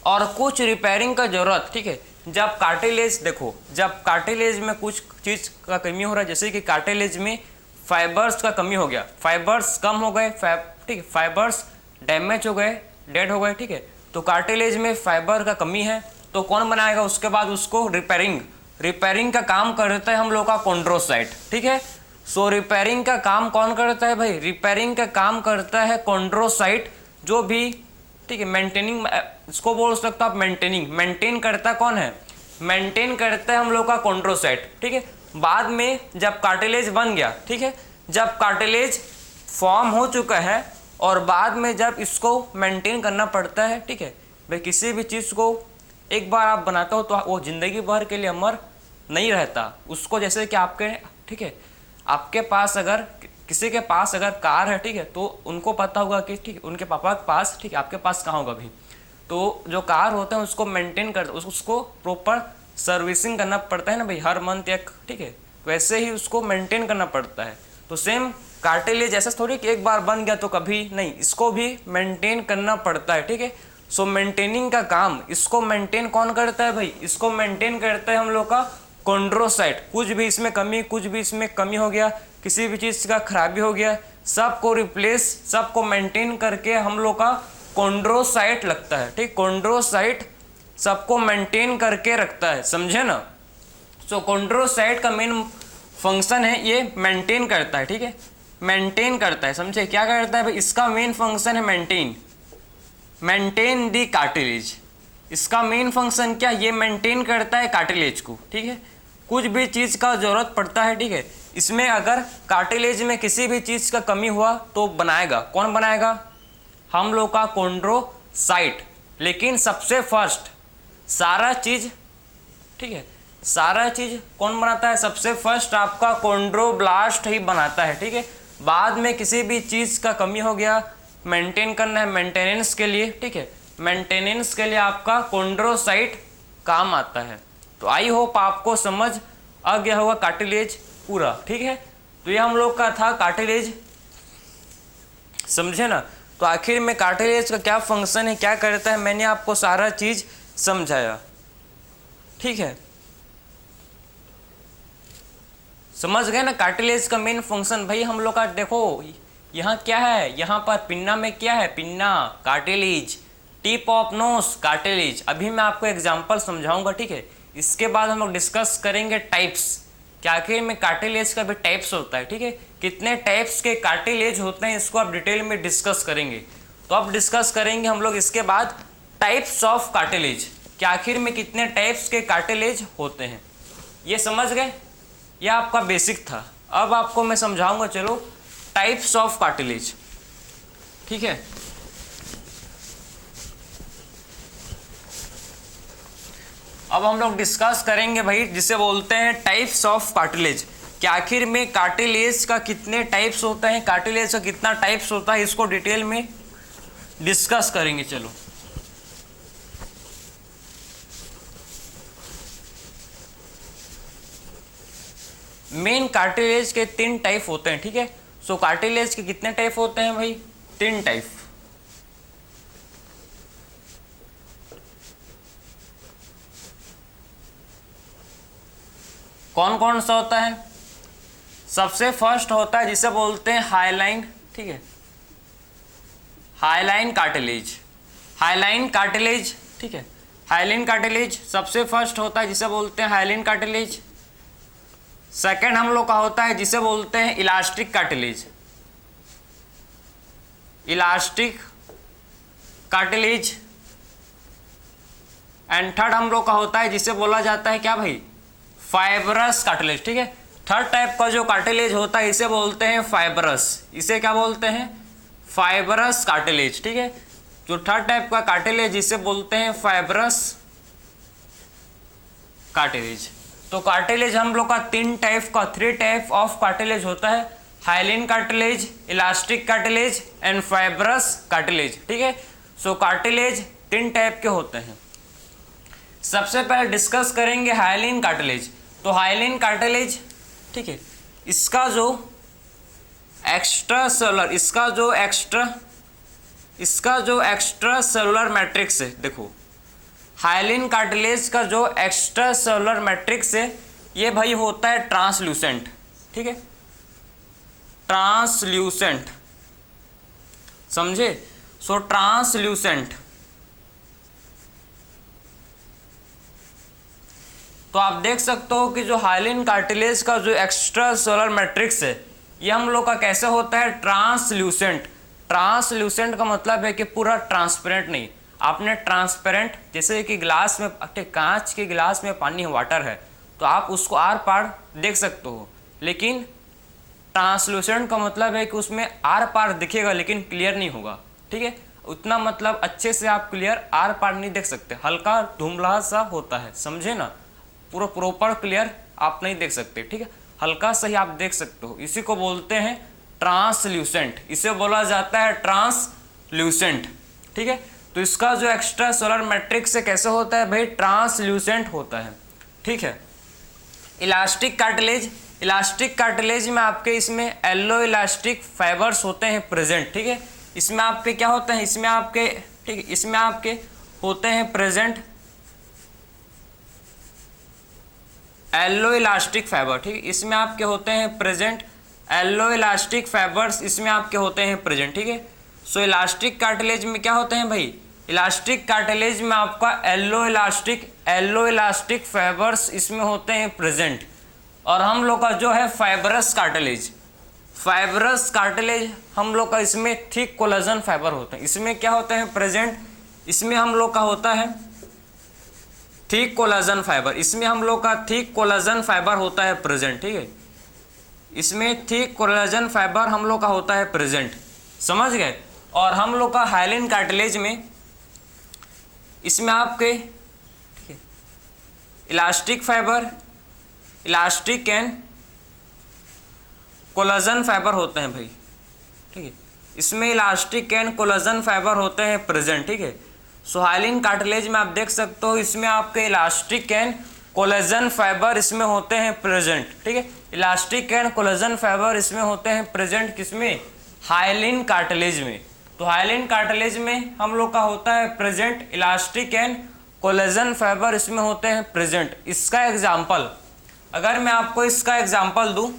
और कुछ रिपेयरिंग का जरूरत, ठीक है, जब कार्टिलेज देखो, जब कार्टिलेज में कुछ चीज का कमी हो रहा है, जैसे कि कार्टिलेज में फाइबर्स का कमी हो गया, फाइबर्स कम हो गए, ठीक है, फाइबर्स डैमेज हो गए, डेड हो गए, ठीक है, तो कार्टिलेज में फाइबर का कमी है, तो कौन बनाएगा उसके बाद उसको, रिपेयरिंग का काम करता है हम लोग का कॉन्ड्रोसाइट, ठीक है। सो रिपेयरिंग का काम कौन करता है भाई, रिपेयरिंग का काम करता है कॉन्ड्रोसाइट, जो भी, ठीक है, मेंटेनिंग, इसको बोल सकते हो आप मेंटेन करता कौन है, मेंटेन करता है हम लोग का कॉन्ड्रोसाइट, ठीक है। बाद में जब कार्टिलेज बन गया, ठीक है, जब कार्टिलेज फॉर्म हो चुका है और बाद में जब इसको मेंटेन करना पड़ता है, ठीक है भाई, किसी भी चीज़ को एक बार आप बनाते हो तो वो ज़िंदगी भर के लिए अमर नहीं रहता उसको, जैसे कि आपके, ठीक है, आपके पास अगर किसी के पास अगर कार है, ठीक है, तो उनको पता होगा कि, ठीक है, उनके पापा के पास, ठीक है, आपके पास कहाँ होगा अभी, तो जो कार होते हैं उसको मेंटेन कर, उसको प्रॉपर सर्विसिंग करना पड़ता है ना भाई, हर मंथ एक, ठीक है, वैसे ही उसको मेंटेन करना पड़ता है। तो सेम कार्टिलेज ऐसा थोड़ी कि एक बार बन गया तो कभी नहीं, इसको भी मेंटेन करना पड़ता है, ठीक है। सो मेंटेनिंग का काम, इसको मेंटेन कौन करता है भाई, इसको मेंटेन करता है हम लोग का कॉन्ड्रोसाइट। कुछ भी इसमें कमी हो गया, किसी भी चीज़ का खराबी हो गया, सबको रिप्लेस, सबको मेंटेन करके हम लोग का कॉन्ड्रोसाइट लगता है, ठीक, कॉन्ड्रोसाइट सबको मेंटेन करके रखता है, समझे ना। सो कॉन्ड्रोसाइट का मेन फंक्शन है ये मेंटेन करता है, ठीक है, मेंटेन करता है, समझे, क्या करता है भाई, इसका मेन फंक्शन है मेंटेन दी कार्टिलेज। इसका मेन फंक्शन क्या, ये मेंटेन करता है कार्टिलेज को, ठीक है। कुछ भी चीज़ का ज़रूरत पड़ता है, ठीक है, इसमें अगर कार्टिलेज में किसी भी चीज़ का कमी हुआ तो बनाएगा, कौन बनाएगा, हम लोग का कॉन्ड्रोसाइट। लेकिन सबसे फर्स्ट सारा चीज़, ठीक है, सारा चीज़ कौन बनाता है, सबसे फर्स्ट आपका कॉन्ड्रोब्लास्ट ही बनाता है, ठीक है। बाद में किसी भी चीज़ का कमी हो गया, मेंटेन करना है, मेंटेनेंस के लिए, ठीक है, मेंटेनेंस के लिए आपका कॉन्ड्रोसाइट काम आता है। तो आई होप आपको समझ आ गया होगा कार्टिलेज पूरा, ठीक है। तो ये हम लोग का था कार्टिलेज, समझे ना। तो आखिर में कार्टिलेज का क्या फंक्शन है, क्या करता है, मैंने आपको सारा चीज़ समझाया, ठीक है, समझ गए ना। कार्टिलेज का मेन फंक्शन भाई हम लोग का, देखो यहाँ क्या है, यहाँ पर पिन्ना में क्या है, pinna cartilage, tip of knows cartilage. अभी मैं आपको एग्जांपल समझाऊंगा, ठीक है। इसके बाद हम लोग डिस्कस करेंगे टाइप्स, क्या आखिर में कार्टिलेज का भी टाइप्स होता है, ठीक है, कितने टाइप्स के कार्टिलेज होते हैं इसको आप डिटेल में डिस्कस करेंगे। तो अब डिस्कस करेंगे हम लोग इसके बाद टाइप्स ऑफ कार्टिलेज, क्या आखिर में कितने टाइप्स के कार्टिलेज होते हैं, ये समझ गए, यह आपका बेसिक था। अब आपको मैं समझाऊंगा, चलो, टाइप्स ऑफ कार्टिलेज, ठीक है। अब हम लोग डिस्कस करेंगे भाई जिसे बोलते हैं टाइप्स ऑफ कार्टिलेज, कि आखिर में कार्टिलेज का कितने टाइप्स होते हैं, कार्टिलेज का कितना टाइप्स होता है, इसको डिटेल में डिस्कस करेंगे। चलो, मेन कार्टिलेज के 3 टाइप होते हैं, ठीक है। सो कार्टिलेज के कितने टाइप होते हैं भाई, 3 टाइप। कौन कौन सा होता है, सबसे फर्स्ट होता है जिसे बोलते हैं हाइलाइन, ठीक है, हाइलाइन कार्टिलेज, हाइलाइन कार्टिलेज, ठीक है, हाइलाइन कार्टिलेज सबसे फर्स्ट होता है जिसे बोलते हैं हाइलाइन कार्टिलेज। सेकंड हम लोग का होता है जिसे बोलते हैं elastic cartilage, elastic cartilage. And third हम लोग का होता है जिसे बोला जाता है क्या भाई, फाइबरस कार्टिलेज, ठीक है। थर्ड टाइप का जो कार्टिलेज होता है इसे बोलते हैं फाइबरस, इसे क्या बोलते हैं, फाइबरस कार्टिलेज, ठीक है। जो थर्ड टाइप का कार्टिलेज इसे बोलते हैं फाइबरस कार्टिलेज। तो कार्टिलेज हम लोग का 3 टाइप ऑफ कार्टिलेज होता है, hyaline cartilage, elastic cartilage and fibrous cartilage, ठीक है। सो कार्टिलेज 3 टाइप के होते हैं। सबसे पहले डिस्कस करेंगे हाइलाइन कार्टिलेज। तो हाइलाइन कार्टिलेज, ठीक है, इसका जो एक्स्ट्रा सेलुलर, इसका जो एक्स्ट्रा सेलुलर मैट्रिक्स है, देखो हाइलाइन कार्टिलेज का जो एक्स्ट्रा सेलुलर मैट्रिक्स है ये भाई होता है ट्रांसल्यूसेंट, ठीक है, ट्रांसल्यूसेंट, समझे। सो ट्रांसल्यूसेंट, तो आप देख सकते हो कि जो हाइलाइन कार्टिलेज का जो एक्स्ट्रा सेलुलर मैट्रिक्स है ये हम लोग का कैसे होता है, ट्रांसल्यूसेंट। ट्रांसल्यूसेंट का मतलब है कि पूरा ट्रांसपेरेंट नहीं। आपने ट्रांसपेरेंट, जैसे कि गिलास में, कांच के गिलास में पानी वाटर है तो आप उसको आर पार देख सकते हो, लेकिन ट्रांसल्यूसेंट का मतलब है कि उसमें आर पार दिखेगा लेकिन क्लियर नहीं होगा, ठीक है। उतना मतलब अच्छे से आप क्लियर आर पार नहीं देख सकते, हल्का धुंधला सा होता है, समझे ना, पूरा प्रॉपर क्लियर आप नहीं देख सकते, ठीक है, हल्का सा ही आप देख सकते हो, इसी को बोलते हैं ट्रांसल्यूसेंट, इसे बोला जाता है ट्रांसल्यूसेंट, ठीक है। तो इसका जो एक्स्ट्रा सोलर मैट्रिक्स से कैसे होता है भाई, ट्रांसल्यूसेंट होता है, ठीक है। इलास्टिक कार्टिलेज, इलास्टिक कार्टिलेज में आपके इसमें एलो इलास्टिक फाइबर्स होते हैं प्रेजेंट, ठीक है। इसमें आपके क्या होते हैं, इसमें आपके, ठीक है, इसमें आपके होते हैं प्रेजेंट एलो इलास्टिक फाइबर, ठीक है, इसमें आपके होते हैं प्रेजेंट एलो इलास्टिक फाइबर्स, इसमें आपके होते हैं प्रेजेंट, ठीक है। सो इलास्टिक कार्टिलेज में क्या होते हैं भाई, इलास्टिक कार्टिलेज में आपका एलो इलास्टिक फाइबर्स इसमें होते हैं प्रेजेंट, और हम लोग का जो है फाइबरस कार्टिलेज, फाइबरस कार्टिलेज हम लोग का इसमें थिक कोलेजन फाइबर होते हैं। इसमें क्या होते हैं प्रेजेंट, इसमें हम लोग का होता है थिक कोलेजन फाइबर, इसमें हम लोग का थिक कोलेजन फाइबर होता है प्रेजेंट, ठीक है, इसमें थिक कोलेजन फाइबर हम लोग का होता है प्रेजेंट, समझ गए। और हम लोग का हाइलिन कार्टिलेज में इसमें आपके ठीक है elastic fibre, elastic and collagen fibre होते हैं भाई, ठीक है, इसमें इलास्टिक एंड कोलेजन फाइबर होते हैं प्रेजेंट, ठीक है। सो हाइलिन कार्टिलेज में आप देख सकते हो इसमें आपके इलास्टिक एंड कोलेजन फाइबर इसमें होते हैं प्रेजेंट, ठीक है, इलास्टिक एंड कोलेजन फाइबर इसमें होते हैं प्रेजेंट, किसमें, हाइलिन कार्टिलेज में। तो हाइलिन कार्टिलेज में हम लोग का होता है present elastic and collagen fibre इसमें होते हैं प्रेजेंट। इसका एग्जाम्पल, अगर मैं आपको इसका एग्जाम्पल दूं,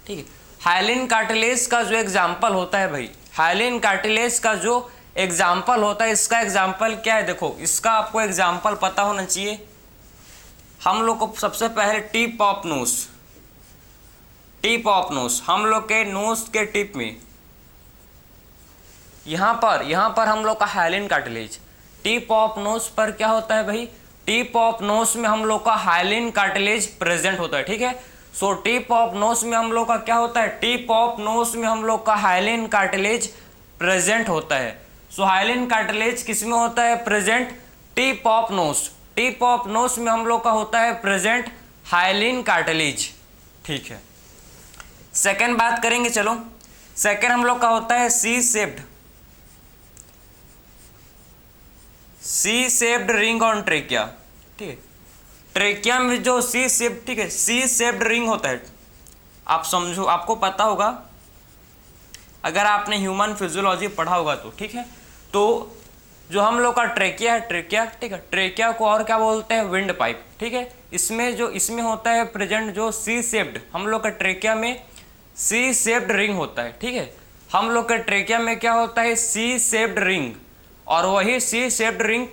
ठीक है, हाइलिन कार्टिलेज का जो एग्जाम्पल होता है भाई, हाइलिन कार्टिलेज का जो एग्जाम्पल होता है, इसका एग्जाम्पल क्या है, देखो इसका आपको एग्जाम्पल पता होना चाहिए। हम लोग को सबसे पहले tip of knows, tip of knows, हम लोग के नोज के टिप में यहाँ पर हम लोग का hyaline cartilage, tip of knows पर क्या होता है भाई, टिप ऑफ नोज में हम लोग का हाइलिन कार्टिलेज प्रेजेंट होता है, ठीक है। सो टिप ऑफ नोज में हम लोग का क्या होता है, टिप ऑफ नोज में हम लोग का हाइलिन कार्टिलेज प्रेजेंट होता है। सो हाइलिन कार्टिलेज किस में होता है present, tip of knows, tip of knows में हम लोग का होता है प्रेजेंट हाइलिन कार्टिलेज, ठीक है। सेकेंड बात करेंगे, चलो सेकेंड हम लोग का होता है C shaped, C shaped ring on trachea, ठीक है, ट्रेकिया में जो सी शेप, ठीक है, सी शेप्ड रिंग होता है, आप समझो, आपको पता होगा अगर आपने ह्यूमन फिजियोलॉजी पढ़ा होगा तो, ठीक है। तो जो हम लोग का ट्रेकिया है, ट्रेकिया, ठीक है, ट्रेकिया को और क्या बोलते हैं, विंड पाइप, ठीक है। इसमें जो इसमें होता है प्रेजेंट जो सी शेप्ड, हम लोग का ट्रेकिया में सी शेप्ड रिंग होता है, ठीक है, हम लोग के ट्रेकिया में क्या होता है, सी शेप्ड रिंग। और वही सी शेप्ड रिंग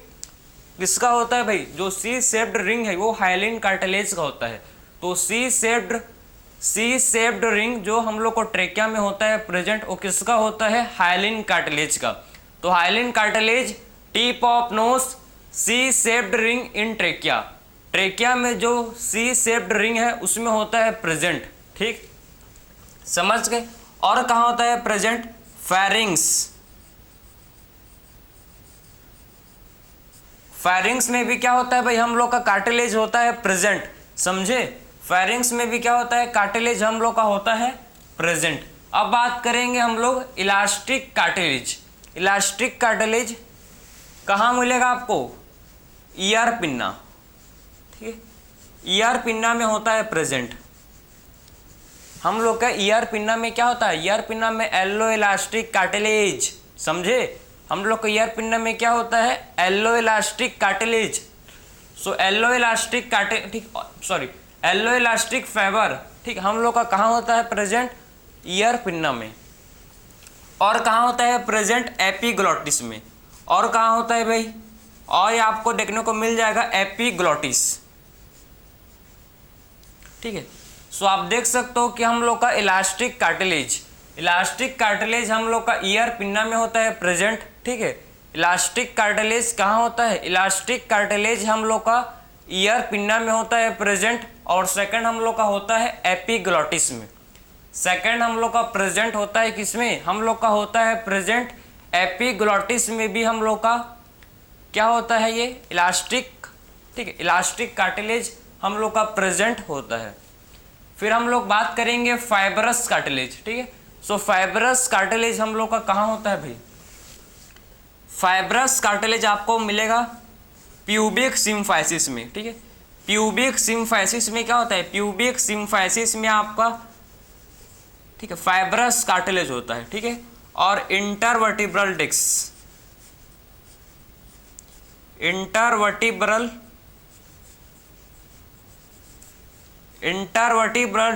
किसका होता है भाई, जो सी शेप्ड रिंग है वो हाइलिन कार्टिलेज का होता है। तो सी शेप्ड रिंग जो हम लोग को ट्रेकिया में होता है प्रेजेंट, वो किसका होता है, हाइलिन कार्टिलेज का। तो hyaline cartilage, tip of nose, C shaped ring in trachea, trachea में जो सी शेप्ड रिंग है उसमें होता है प्रेजेंट, ठीक, समझ गए। और कहाँ होता है प्रेजेंट, फेरिंग्स, फेरिंग्स में भी क्या होता है भाई, हम लोग का कार्टिलेज होता है प्रेजेंट, समझे, फेरिंग्स में भी क्या होता है, कार्टिलेज हम लोग का होता है प्रेजेंट। अब बात करेंगे हम लोग इलास्टिक कार्टिलेज, इलास्टिक कार्टिलेज कहाँ मिलेगा आपको, ईआर पिन्ना, ठीक है, ईआर पिन्ना में होता है प्रेजेंट। हम लोग का ईआर पिन्ना में क्या होता है, ईआर पिन्ना में एलो इलास्टिक कार्टिलेज, समझे, हम लोग का ईआर पिन्ना में क्या होता है, yellow elastic cartilage. So yellow elastic yellow elastic fibre, ठीक, हम लोग का कहाँ होता है प्रेजेंट, ईआर पिन्ना में। और कहाँ होता है प्रेजेंट, एपिग्लॉटिस में। और कहाँ होता है भाई, और ये आपको देखने को मिल जाएगा एपिग्लॉटिस, ठीक है। सो आप देख सकते हो कि हम लोग का इलास्टिक कार्टिलेज, इलास्टिक कार्टिलेज हम लोग का ईआर पिन्ना में होता है प्रेजेंट, ठीक है। इलास्टिक कार्टिलेज कहाँ होता है, इलास्टिक कार्टिलेज हम लोग का ईआर पिन्ना में होता है प्रेजेंट। और सेकंड हम लोग का होता है एपिग्लॉटिस में, सेकंड हम लोग का प्रेजेंट होता है किसमें, हम लोग का होता है प्रेजेंट एपिग्लॉटिस में भी हम लोग का क्या होता है, ये इलास्टिक, ठीक है, इलास्टिक कार्टिलेज हम लोग का प्रेजेंट होता है। फिर हम लोग बात करेंगे फाइबरस कार्टिलेज, ठीक है। सो फाइबरस कार्टिलेज हम लोग का कहाँ होता है भाई, फाइबरस कार्टिलेज आपको मिलेगा प्यूबिक सिम्फाइसिस में, ठीक है। प्यूबिक सिम्फाइसिस में क्या होता है, प्यूबिक सिम्फाइसिस में आपका, ठीक है, फाइबरस कार्टिलेज होता है, ठीक है। और इंटरवर्टिब्रल डिस्क, इंटरवर्टिब्रल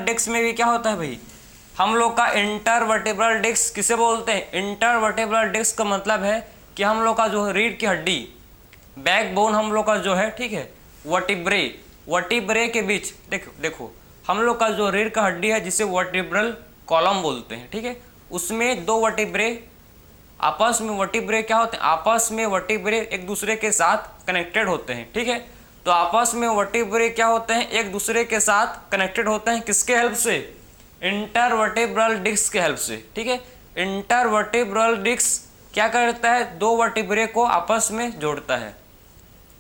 डिस्क में भी क्या होता है भाई, हम लोग का इंटरवर्टिब्रल डिस्क किसे बोलते हैं, इंटरवर्टिब्रल डिस्क का मतलब है कि हम लोग का जो रीढ़ की हड्डी, बैकबोन हम लोग का जो है, ठीक है, वर्टिब्रे, वर्टिब्रे के बीच देखो देखो हम लोग का जो रीढ़ का हड्डी है जिसे वर्टिब्रल कॉलम बोलते हैं, ठीक है, उसमें दो वर्टिब्रे आपस में वर्टिब्रे क्या होते हैं, आपस में वर्टिब्रे एक दूसरे के साथ कनेक्टेड होते हैं, ठीक है। तो आपस में वर्टिब्रे क्या होते हैं, एक दूसरे के साथ कनेक्टेड होते हैं, किसके हेल्प से, इंटरवर्टिब्रल डिस्क के हेल्प से, ठीक है। इंटरवर्टिब्रल डिस्क क्या करता है, दो वर्टिब्रे को आपस में जोड़ता है,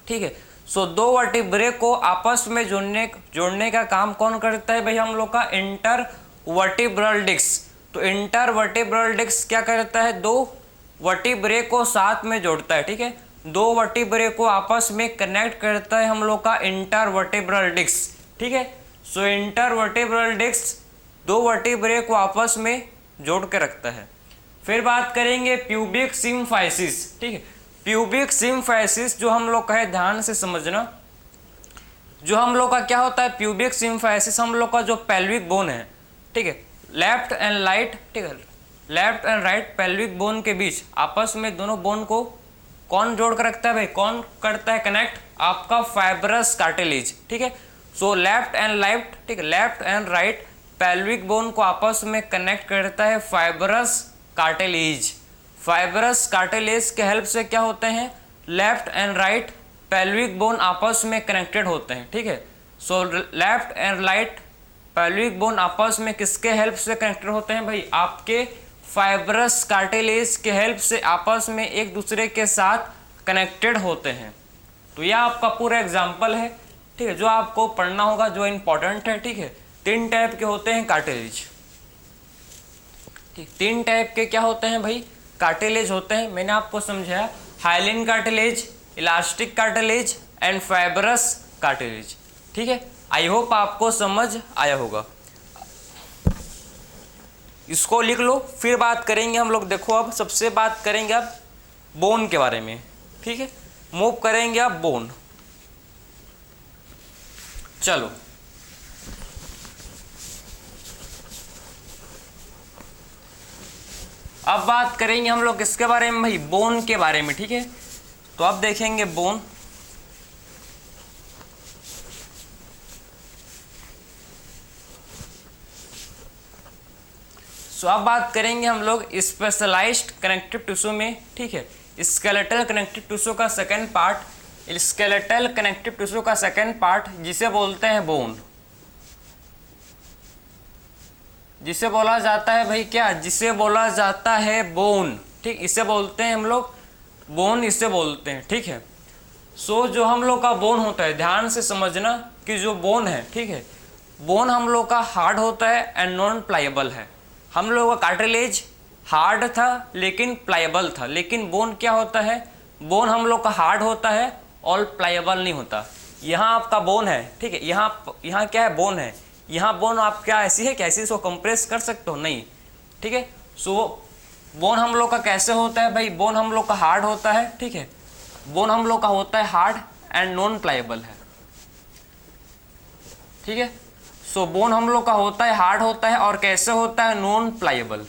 ठीक है। सो दो वर्टिब्रे को आपस में जोड़ने का काम कौन करता है भाई, हम लोग का इंटरवर्टिब्रल डिस्क। तो इंटरवर्टिब्रल डिस्क क्या करता है, दो वर्टिब्रे को साथ में जोड़ता है, ठीक है, दो वर्टिब्रे को आपस में कनेक्ट करता है हम लोग का इंटरवर्टिब्रल डिस्क, ठीक है। सो इंटरवर्टिब्रल डिस्क दो वर्टिब्रे को आपस में जोड़ के रखता है। फिर बात करेंगे प्यूबिक सिम्फाइसिस, ठीक है। प्यूबिक सिम्फाइसिस जो हम लोग का है, ध्यान से समझना, जो हम लोग का क्या होता है प्यूबिक सिम्फाइसिस, हम लोग का जो पेल्विक बोन है, ठीक है, लेफ्ट एंड राइट, ठीक है, left and right pelvic bone के बीच आपस में दोनों बोन को कौन जोड़ कर रखता है भाई, कौन करता है कनेक्ट, आपका फाइब्रस कार्टिलेज, ठीक है। सो लेफ्ट एंड राइट, ठीक है, left and right pelvic bone को आपस में कनेक्ट करता है फाइब्रस कार्टिलेज। फाइब्रस कार्टिलेज के हेल्प से क्या होते हैं, left and right pelvic bone आपस में कनेक्टेड होते हैं, ठीक है। So left and right pelvic bone आपस में किसके हेल्प से कनेक्टेड होते हैं भाई, आपके फाइब्रस कार्टिलेज के हेल्प से आपस में एक दूसरे के साथ कनेक्टेड होते हैं। तो यह आपका पूरा एग्जाम्पल है, ठीक है, जो आपको पढ़ना होगा, जो इम्पोर्टेंट है, ठीक है। तीन टाइप के होते हैं कार्टिलेज, ठीक, तीन टाइप के क्या होते हैं भाई, कार्टिलेज होते हैं। मैंने आपको समझाया hyaline cartilage, elastic cartilage and fibrous cartilage, ठीक है। आई होप आपको समझ आया होगा, इसको लिख लो। फिर बात करेंगे हम लोग, देखो अब सबसे बात करेंगे अब बोन के बारे में, ठीक है, मूव करेंगे अब बोन। चलो अब बात करेंगे हम लोग किसके बारे में भाई, बोन के बारे में, ठीक है। तो अब देखेंगे बोन, सो अब बात करेंगे हम लोग स्पेशलाइज्ड कनेक्टिव टिश्यू में, ठीक है, स्केलेटल कनेक्टिव टिश्यू का second part, skeletal connective tissue का सेकेंड पार्ट जिसे बोलते हैं बोन, जिसे बोला जाता है भाई क्या, जिसे बोला जाता है बोन, ठीक, इसे बोलते हैं हम लोग बोन, इसे बोलते हैं, ठीक है। सो जो हम लोग का बोन होता है, ध्यान से समझना कि जो बोन है, ठीक है, बोन हम लोग का हार्ड होता है एंड नॉन प्लायबल है। हम लोग का कार्टिलेज हार्ड था लेकिन प्लायबल था, लेकिन बोन क्या होता है, बोन हम लोग का हार्ड होता है और प्लायबल नहीं होता। यहाँ आपका बोन है, ठीक है, यहाँ क्या है, बोन है, यहाँ बोन आप क्या ऐसी है, कैसे इसको कंप्रेस कर सकते हो, नहीं, ठीक है। सो बोन हम लोग का कैसे होता है भाई, बोन हम लोग का हार्ड होता है, ठीक है, बोन हम लोग का होता है हार्ड एंड नॉन प्लायबल है, ठीक है। सो बोन हम लोग का होता है हार्ड होता है और कैसे होता है, नॉन प्लायबल,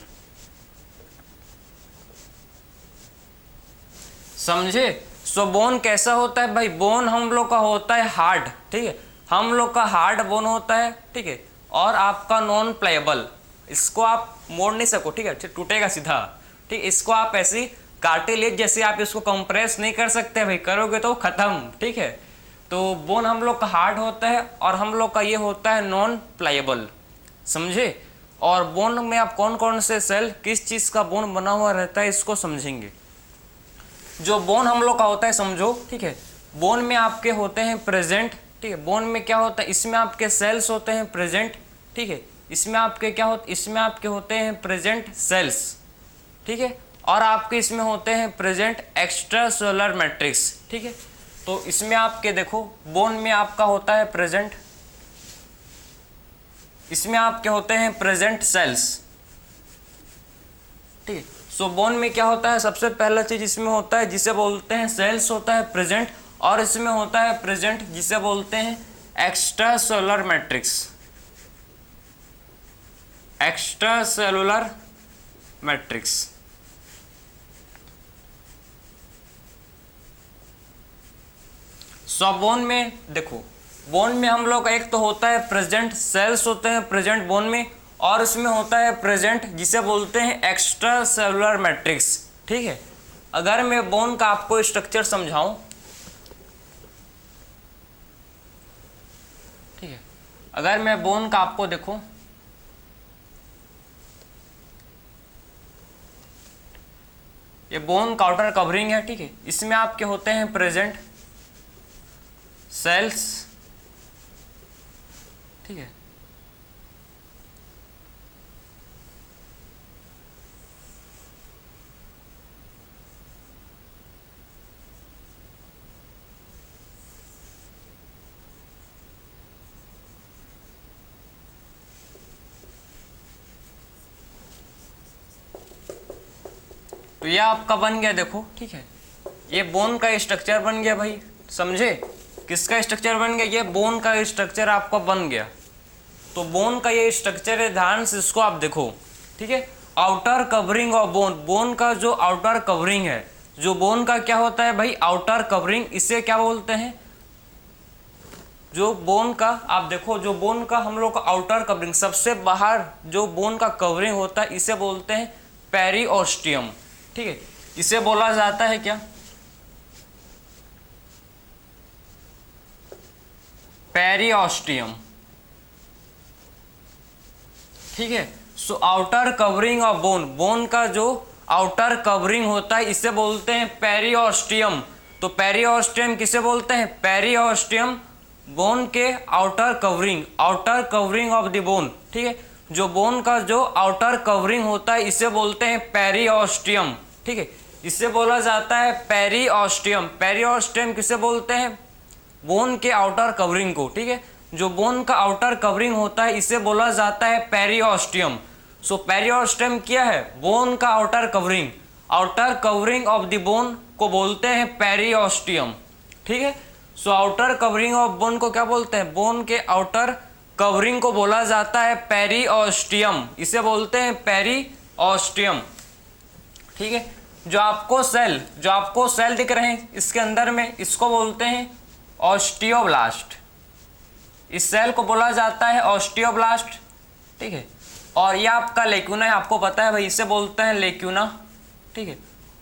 समझे। सो बोन कैसा होता है भाई, बोन हम लोग का होता है हार्ड, ठीक है, हम लोग का हार्ड बोन होता है, ठीक है, और आपका नॉन प्लायबल, इसको आप मोड़ नहीं सको, ठीक है, टूटेगा सीधा, ठीक, इसको आप ऐसी कार्टिलेज जैसे आप इसको कंप्रेस नहीं कर सकते भाई, करोगे तो खत्म, ठीक है। तो बोन हम लोग का हार्ड होता है और हम लोग का ये होता है नॉन प्लायबल, समझे। और बोन में आप कौन कौन से सेल, किस चीज़ का बोन बना हुआ रहता है, इसको समझेंगे। जो बोन हम लोग का होता है, समझो, ठीक है, बोन में आपके होते हैं प्रेजेंट, ठीक है, बोन में क्या होता है, इसमें आपके सेल्स होते हैं प्रेजेंट, ठीक है, इसमें आपके क्या होते, इसमें आपके होते हैं प्रेजेंट सेल्स, ठीक है, और आपके इसमें होते हैं प्रेजेंट एक्स्ट्रा सेलुलर मैट्रिक्स, ठीक है। तो इसमें आपके देखो बोन में आपका होता है प्रेजेंट, इसमें आपके होते हैं प्रेजेंट सेल्स, ठीक है। सो बोन में क्या होता है, सबसे पहला चीज इसमें होता है जिसे बोलते हैं सेल्स होता है प्रेजेंट, और इसमें होता है प्रेजेंट जिसे बोलते हैं extracellular matrix, extracellular matrix. So bone में देखो बोन में हम लोग का एक तो होता है प्रेजेंट, सेल्स होते हैं प्रेजेंट बोन में, और इसमें होता है प्रेजेंट जिसे बोलते हैं एक्स्ट्रा सेलुलर मैट्रिक्स। ठीक है, अगर मैं बोन का आपको स्ट्रक्चर समझाऊं, ठीक है, अगर मैं बोन का आपको देखूं, ये बोन का आउटर कवरिंग है। ठीक है, इसमें आपके होते हैं प्रेजेंट सेल्स। ठीक है, तो ये आपका बन गया, देखो। ठीक है, ये बोन का स्ट्रक्चर बन गया भाई, समझे? किसका स्ट्रक्चर बन गया? ये बोन का स्ट्रक्चर आपका बन गया। तो बोन का ये स्ट्रक्चर है, ध्यान से इसको आप देखो। ठीक है, outer covering of bone, bone का जो आउटर कवरिंग है, जो बोन का क्या होता है भाई? Outer covering. इसे क्या बोलते हैं? जो बोन का आप देखो, जो बोन का हम लोग का आउटर कवरिंग, सबसे बाहर जो बोन का कवरिंग होता है, इसे बोलते हैं पेरिओस्टियम। ठीक है, इसे बोला जाता है क्या? पेरिओस्टियम। ठीक है, so outer covering of bone, bone का जो आउटर कवरिंग होता है, इसे बोलते हैं पेरिओस्टियम। तो पेरिओस्टियम किसे बोलते हैं? पेरिओस्टियम, बोन के outer covering, outer covering of the bone. ठीक है, जो बोन का जो आउटर कवरिंग होता है, इसे बोलते हैं पेरिओस्टियम। ठीक है, इसे बोला जाता है पेरिओस्टियम। पेरिओस्टियम किसे बोलते हैं? बोन के आउटर कवरिंग को। ठीक है, जो बोन का आउटर कवरिंग होता है, इसे बोला जाता है पेरिओस्टियम। सो पेरिओस्टियम क्या है? बोन का outer covering, outer covering of the bone को बोलते हैं पेरिओस्टियम। ठीक है, so outer covering of bone को क्या बोलते हैं? बोन के आउटर कवरिंग को बोला जाता है पेरिओस्टियम, इसे बोलते हैं पेरिओस्टियम। ठीक है, जो आपको सेल दिख रहे हैं इसके अंदर में, इसको बोलते हैं ऑस्टियोब्लास्ट। इस सेल को बोला जाता है ऑस्टियोब्लास्ट। ठीक है, और ये आपका लेक्यूना है, आपको पता है भाई, इसे बोलते हैं लेक्यूना। ठीक है,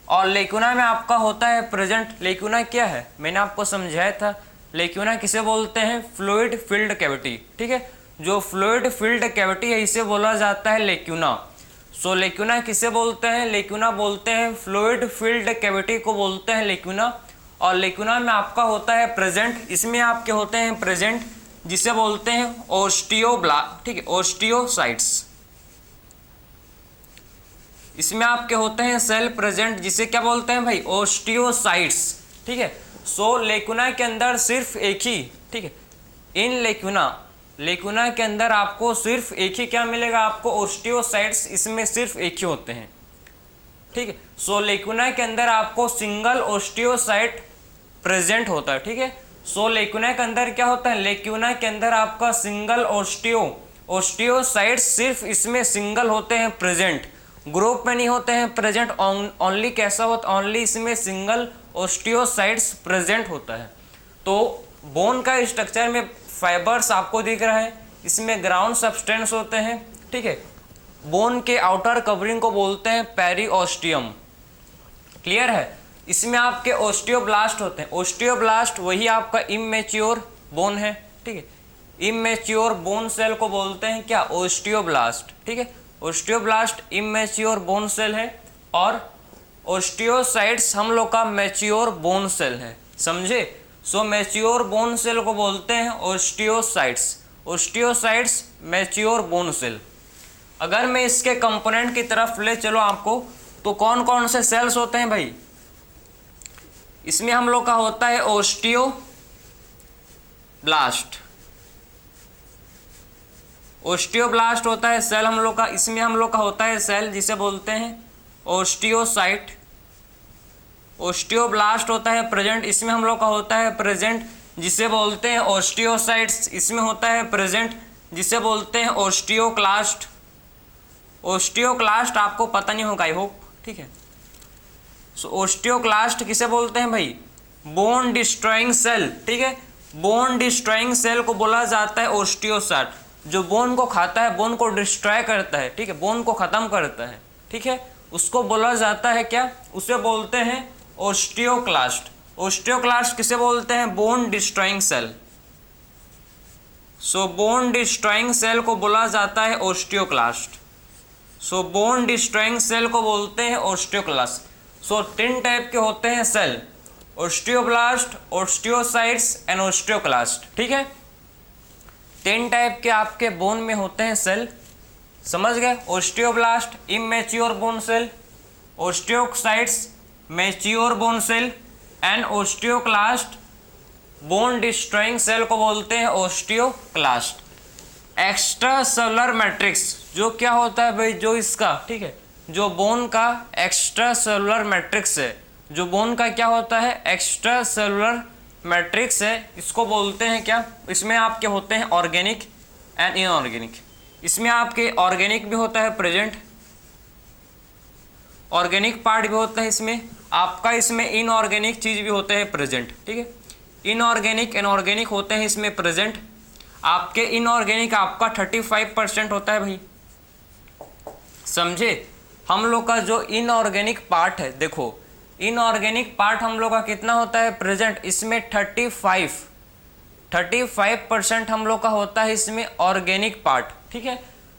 और लेक्यूना में आपका होता है प्रेजेंट। लेक्यूना क्या है? मैंने आपको समझाया था। लेक्यूना किसे बोलते हैं? Fluid filled cavity. ठीक है, जो फ्लूइड फिल्ड कैविटी है, इसे बोला जाता है लेक्यूना। सो लेक्यूना किसे बोलते हैं? लेक्यूना बोलते हैं फ्लूइड फील्ड कैविटी को बोलते हैं लेक्यूना। और लेक्यूना में आपका होता है प्रेजेंट, इसमें आपके होते हैं प्रेजेंट जिसे बोलते हैं ओस्टियोब्लास्ट। ठीक है, ओस्टियोसाइट्स। इसमें आपके होते हैं सेल प्रेजेंट जिसे क्या बोलते हैं भाई? ओस्टियोसाइट्स। ठीक है, सो लेक्यूना के अंदर सिर्फ एक ही, ठीक है, इन लेक्यूना के अंदर आपको सिर्फ एक ही क्या मिलेगा? आपको ओस्टियोसाइट्स, इसमें सिर्फ एक ही होते हैं। ठीक है, सो लेक्यूना के अंदर आपको सिंगल ओस्टियोसाइट प्रेजेंट होता है। ठीक है, सो लेक्यूना के अंदर क्या होता है? लेक्यूना के अंदर आपका सिंगल ओस्टियोसाइट्स सिर्फ इसमें सिंगल होते हैं प्रेजेंट, ग्रुप में नहीं होते हैं प्रेजेंट। ओनली कैसा होता? ओनली इसमें सिंगल ओस्टियोसाइट्स प्रेजेंट होता है। तो बोन का स्ट्रक्चर में फाइबर्स आपको दिख रहा है, इसमें ग्राउंड सब्सटेंस होते हैं। ठीक है, बोन के आउटर कवरिंग को बोलते हैं पेरिओस्टियम। क्लियर है? इसमें आपके ओस्टियोब्लास्ट होते हैं। ओस्टियोब्लास्ट वही आपका इमैच्योर बोन है। ठीक है, इमैच्योर बोन सेल को बोलते हैं क्या? ओस्टियोब्लास्ट। ठीक है, ओस्टियोब्लास्ट इमैच्योर बोन सेल है, और ओस्टियोसाइट्स हम लोग का मैच्योर बोन सेल है। समझे? सो मैच्योर बोन सेल को बोलते हैं osteocytes. Osteocytes mature bone cell. अगर मैं इसके कंपोनेंट की तरफ ले चलो आपको, तो कौन कौन से सेल्स होते हैं भाई? इसमें हम लोग का होता है ओस्टियोब्लास्ट। ओस्टियोब्लास्ट होता है सेल हम लोग का। इसमें हम लोग का होता है सेल जिसे बोलते हैं ओस्टियोसाइट। ओस्टियोब्लास्ट होता है प्रेजेंट, इसमें हम लोग का होता है प्रेजेंट जिसे बोलते हैं ओस्टियोसाइट्स। इसमें होता है प्रेजेंट जिसे बोलते हैं ओस्टियोक्लास्ट। ओस्टियोक्लास्ट आपको पता नहीं होगा, आई होप। ठीक है, सो ओस्टियोक्लास्ट किसे बोलते हैं भाई? Bone destroying cell. ठीक है, बोन डिस्ट्रॉइंग सेल को बोला जाता है ओस्टियोसाइट। जो बोन को खाता है, बोन को डिस्ट्रॉय करता है, ठीक है, बोन को खत्म करता है, ठीक है, उसको बोला जाता है क्या, उसे बोलते हैं ओस्टियोक्लास्ट। ओस्टियोक्लास्ट किसे बोलते हैं, बोन डिस्ट्रॉइंग सेल। सो बोन डिस्ट्रॉइंग सेल को बोला जाता है ओस्टियोक्लास्ट। सो बोन डिस्ट्रॉइंग सेल को बोलते हैं ओस्टियोक्लास्ट। सो 3 टाइप के होते हैं cell, osteoblast, osteocytes and osteoclast, ठीक है। 3 टाइप के आपके बोन में होते हैं सेल, समझ गए। Osteoblast immature bone cell, osteocytes mature bone cell and osteoclast bone destroying cell को बोलते हैं ओस्टियोक्लास्ट। एक्स्ट्रा सेलुलर मैट्रिक्स जो क्या होता है भाई, जो इसका, ठीक है, जो बोन का एक्स्ट्रा सेलुलर मैट्रिक्स है, जो बोन का क्या होता है, एक्स्ट्रा सेलुलर मैट्रिक्स है, इसको बोलते हैं क्या, इसमें आपके होते हैं ऑर्गेनिक एंड इनऑर्गेनिक। इसमें आपके ऑर्गेनिक भी होता है प्रेजेंट, ऑर्गेनिक पार्ट भी होता है इसमें आपका, इसमें इनऑर्गेनिक चीज भी होते हैं प्रेजेंट, ठीक है। इनऑर्गेनिक इनऑर्गेनिक होते हैं इसमें प्रेजेंट। आपके इनऑर्गेनिक आपका 35% होता है भाई, समझे। हम लोग का जो इनऑर्गेनिक पार्ट है, देखो इनऑर्गेनिक पार्ट हम लोग का कितना होता है प्रेजेंट, इसमें 35% हम लोग का होता है इसमें ऑर्गेनिक पार्ट, ठीक है।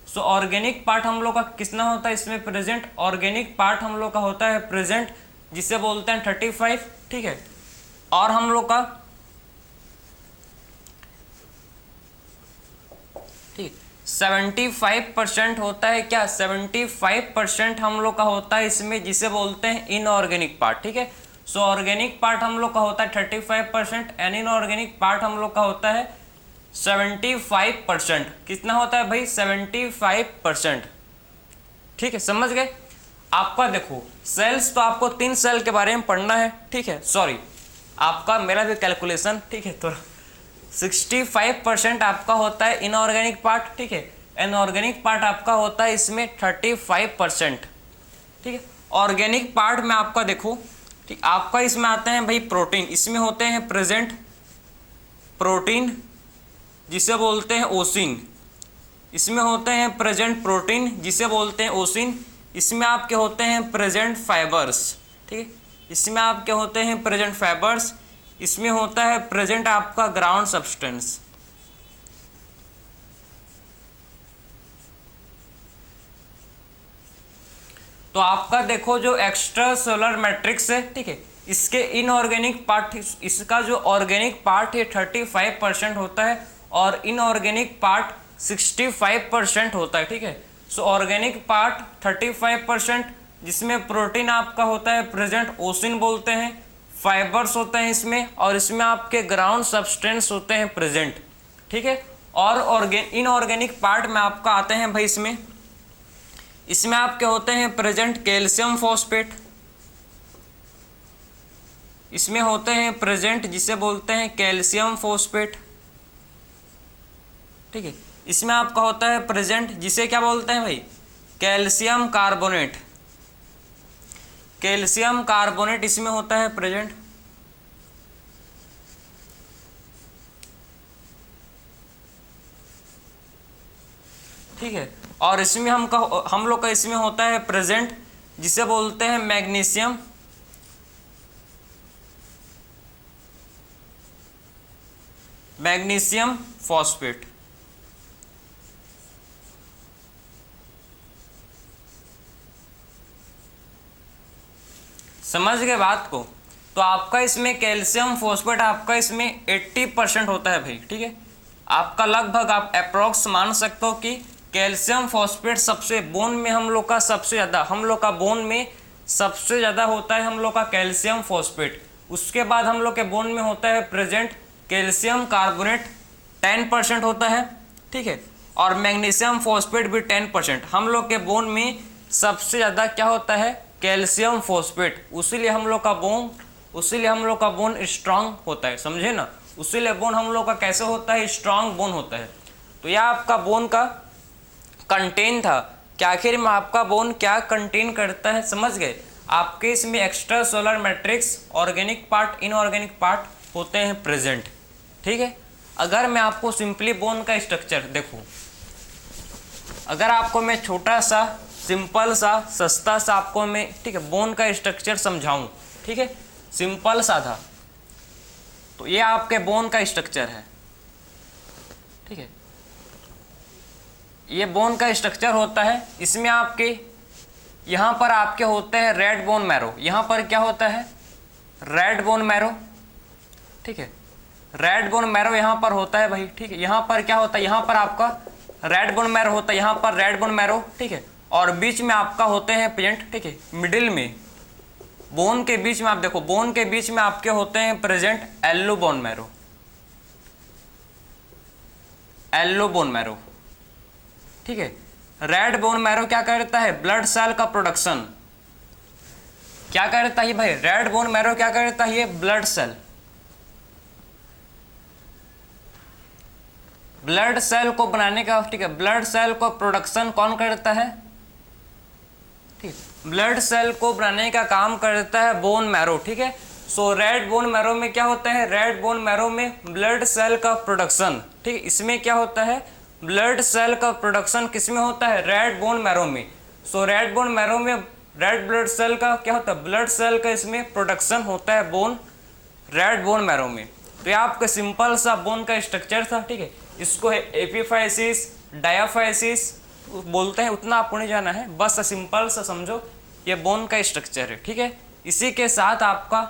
सो ऑर्गेनिक पार्ट हम लोग का कितना होता है इसमें प्रेजेंट, ऑर्गेनिक पार्ट हम लोग का होता है प्रेजेंट जिसे बोलते हैं 35, ठीक है। और हम लोग का, ठीक, 75% होता है क्या, 75% हम लोग का होता है इसमें जिसे बोलते हैं इनऑर्गेनिक पार्ट, ठीक है। सो ऑर्गेनिक पार्ट हम लोग का होता है 35% एंड इनऑर्गेनिक पार्ट हम लोग का होता है 75%। कितना होता है भाई, 75%, ठीक है, समझ गए। आपका देखो सेल्स, तो आपको 3 सेल के बारे में पढ़ना है, ठीक है, सॉरी आपका मेरा भी कैलकुलेशन, ठीक है, तो 65% आपका होता है इनऑर्गेनिक पार्ट, ठीक है, इनऑर्गेनिक पार्ट आपका होता है इसमें 35%, ठीक है। ऑर्गेनिक पार्ट में आपका देखो, ठीक, आपका इसमें आते हैं भाई प्रोटीन, इसमें होते हैं प्रेजेंट प्रोटीन जिसे बोलते हैं ओसिन, इसमें होते हैं प्रेजेंट प्रोटीन जिसे बोलते हैं ओसिन। इसमें आपके होते हैं प्रेजेंट फाइबर्स, ठीक है, इसमें आपके होते हैं प्रेजेंट फाइबर्स, इसमें होता है प्रेजेंट आपका ग्राउंड सब्सटेंस। तो आपका देखो जो एक्स्ट्रा सेलुलर मैट्रिक्स है, ठीक है, इसके इनऑर्गेनिक पार्ट, इसका जो ऑर्गेनिक पार्ट है 35% होता है और इनऑर्गेनिक पार्ट 65% होता है, ठीक है। सो ऑर्गेनिक पार्ट 35% जिसमें प्रोटीन आपका होता है प्रेजेंट ओसिन बोलते हैं, फाइबर्स होते हैं इसमें, और इसमें आपके ग्राउंड सब्सटेंस होते हैं प्रेजेंट, ठीक है। और इनऑर्गेनिक पार्ट में आपका आते हैं भाई इसमें आपके होते हैं प्रेजेंट कैल्शियम फॉस्फेट, इसमें होते हैं प्रेजेंट जिसे बोलते हैं कैल्शियम फॉस्फेट, ठीक है। इसमें आपका होता है प्रेजेंट जिसे क्या बोलते हैं भाई, कैल्शियम कार्बोनेट, कैल्शियम कार्बोनेट इसमें होता है प्रेजेंट, ठीक है। और इसमें हम लोग का इसमें होता है प्रेजेंट जिसे बोलते हैं मैग्नीशियम, मैग्नीशियम फॉस्फेट। समझ गए बात को। तो आपका इसमें कैल्शियम फॉस्फेट आपका इसमें 80% होता है भाई, ठीक है। आपका लगभग आप अप्रोक्स मान सकते हो कि कैल्शियम फॉस्फेट सबसे बोन में हम लोग का सबसे ज़्यादा, हम लोग का बोन में सबसे ज़्यादा होता है हम लोग का कैल्शियम फॉस्फेट। उसके बाद हम लोग के बोन में होता है प्रेजेंट कैल्शियम कार्बोनेट 10% होता है, ठीक है। और मैग्नीशियम फॉस्फेट भी 10%। हम लोग के बोन में सबसे ज़्यादा क्या होता है, कैल्शियम फॉस्फेट। उसीलिए हम लोग का बोन स्ट्रांग होता है, समझे ना। उसीलिए बोन हम लोग का कैसे होता है, स्ट्रांग बोन होता है। तो यह आपका बोन का कंटेन था कि आखिर में आपका बोन क्या कंटेन करता है, समझ गए। आपके इसमें extra solar matrix, organic part, inorganic part होते हैं प्रेजेंट। ठीक है। अगर मैं आपको सिंपली बोन का स्ट्रक्चर देखो, अगर आपको मैं छोटा सा सिंपल सा सस्ता सा आपको मैं, ठीक है, बोन का स्ट्रक्चर समझाऊं, ठीक है, सिंपल सा था, तो ये आपके बोन का स्ट्रक्चर है, ठीक है। ये बोन का स्ट्रक्चर होता है, इसमें आपके यहाँ पर आपके होते हैं रेड बोन मैरो, यहाँ पर क्या होता है रेड बोन मैरो, ठीक है, रेड बोन मैरो यहाँ पर होता है भाई, ठीक है। यहाँ पर क्या होता है, यहाँ पर आपका रेड बोन मैरो होता है, यहाँ पर रेड बोन मैरो, ठीक है, और बीच में आपका होते हैं प्रेजेंट, ठीक है, मिडिल में बोन के बीच में आप देखो, बोन के बीच में आपके होते हैं present yellow bone marrow, yellow bone marrow, ठीक है। रेड बोन मैरो क्या करता है, ब्लड सेल का प्रोडक्शन क्या करता है भाई, रेड बोन मैरो क्या करता है, ये ब्लड सेल, ब्लड सेल को बनाने का, ठीक है, ब्लड सेल को प्रोडक्शन कौन करता है, ठीक, ब्लड सेल को बनाने का काम करता है बोन मैरो, ठीक है। सो रेड बोन मैरो में क्या होता है, रेड बोन मैरो में ब्लड सेल का प्रोडक्शन, ठीक है, इसमें क्या होता है ब्लड सेल का प्रोडक्शन किसमें होता है, रेड बोन मैरो में। सो रेड बोन मैरो में रेड ब्लड सेल का क्या होता है, ब्लड सेल का इसमें प्रोडक्शन होता है बोन, रेड बोन मैरो में। तो ये आपका सिंपल सा बोन का स्ट्रक्चर था, ठीक है। इसको है एपिफाइसिस, डायाफाइसिस बोलते हैं, उतना आपको नहीं जाना है, बस सिंपल सा समझो ये बोन का स्ट्रक्चर है, ठीक है। इसी के साथ आपका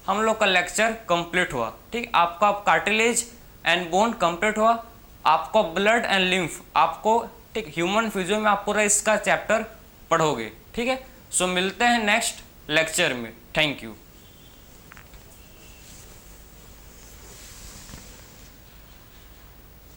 हम लोग का लेक्चर कंप्लीट हुआ, ठीक। आपका कार्टिलेज एंड बोन कंप्लीट हुआ, आपको ब्लड एंड लिम्फ आपको, ठीक, ह्यूमन फिजियो में आप पूरा इसका चैप्टर पढ़ोगे, ठीक है। सो मिलते हैं नेक्स्ट लेक्चर में, थैंक यू।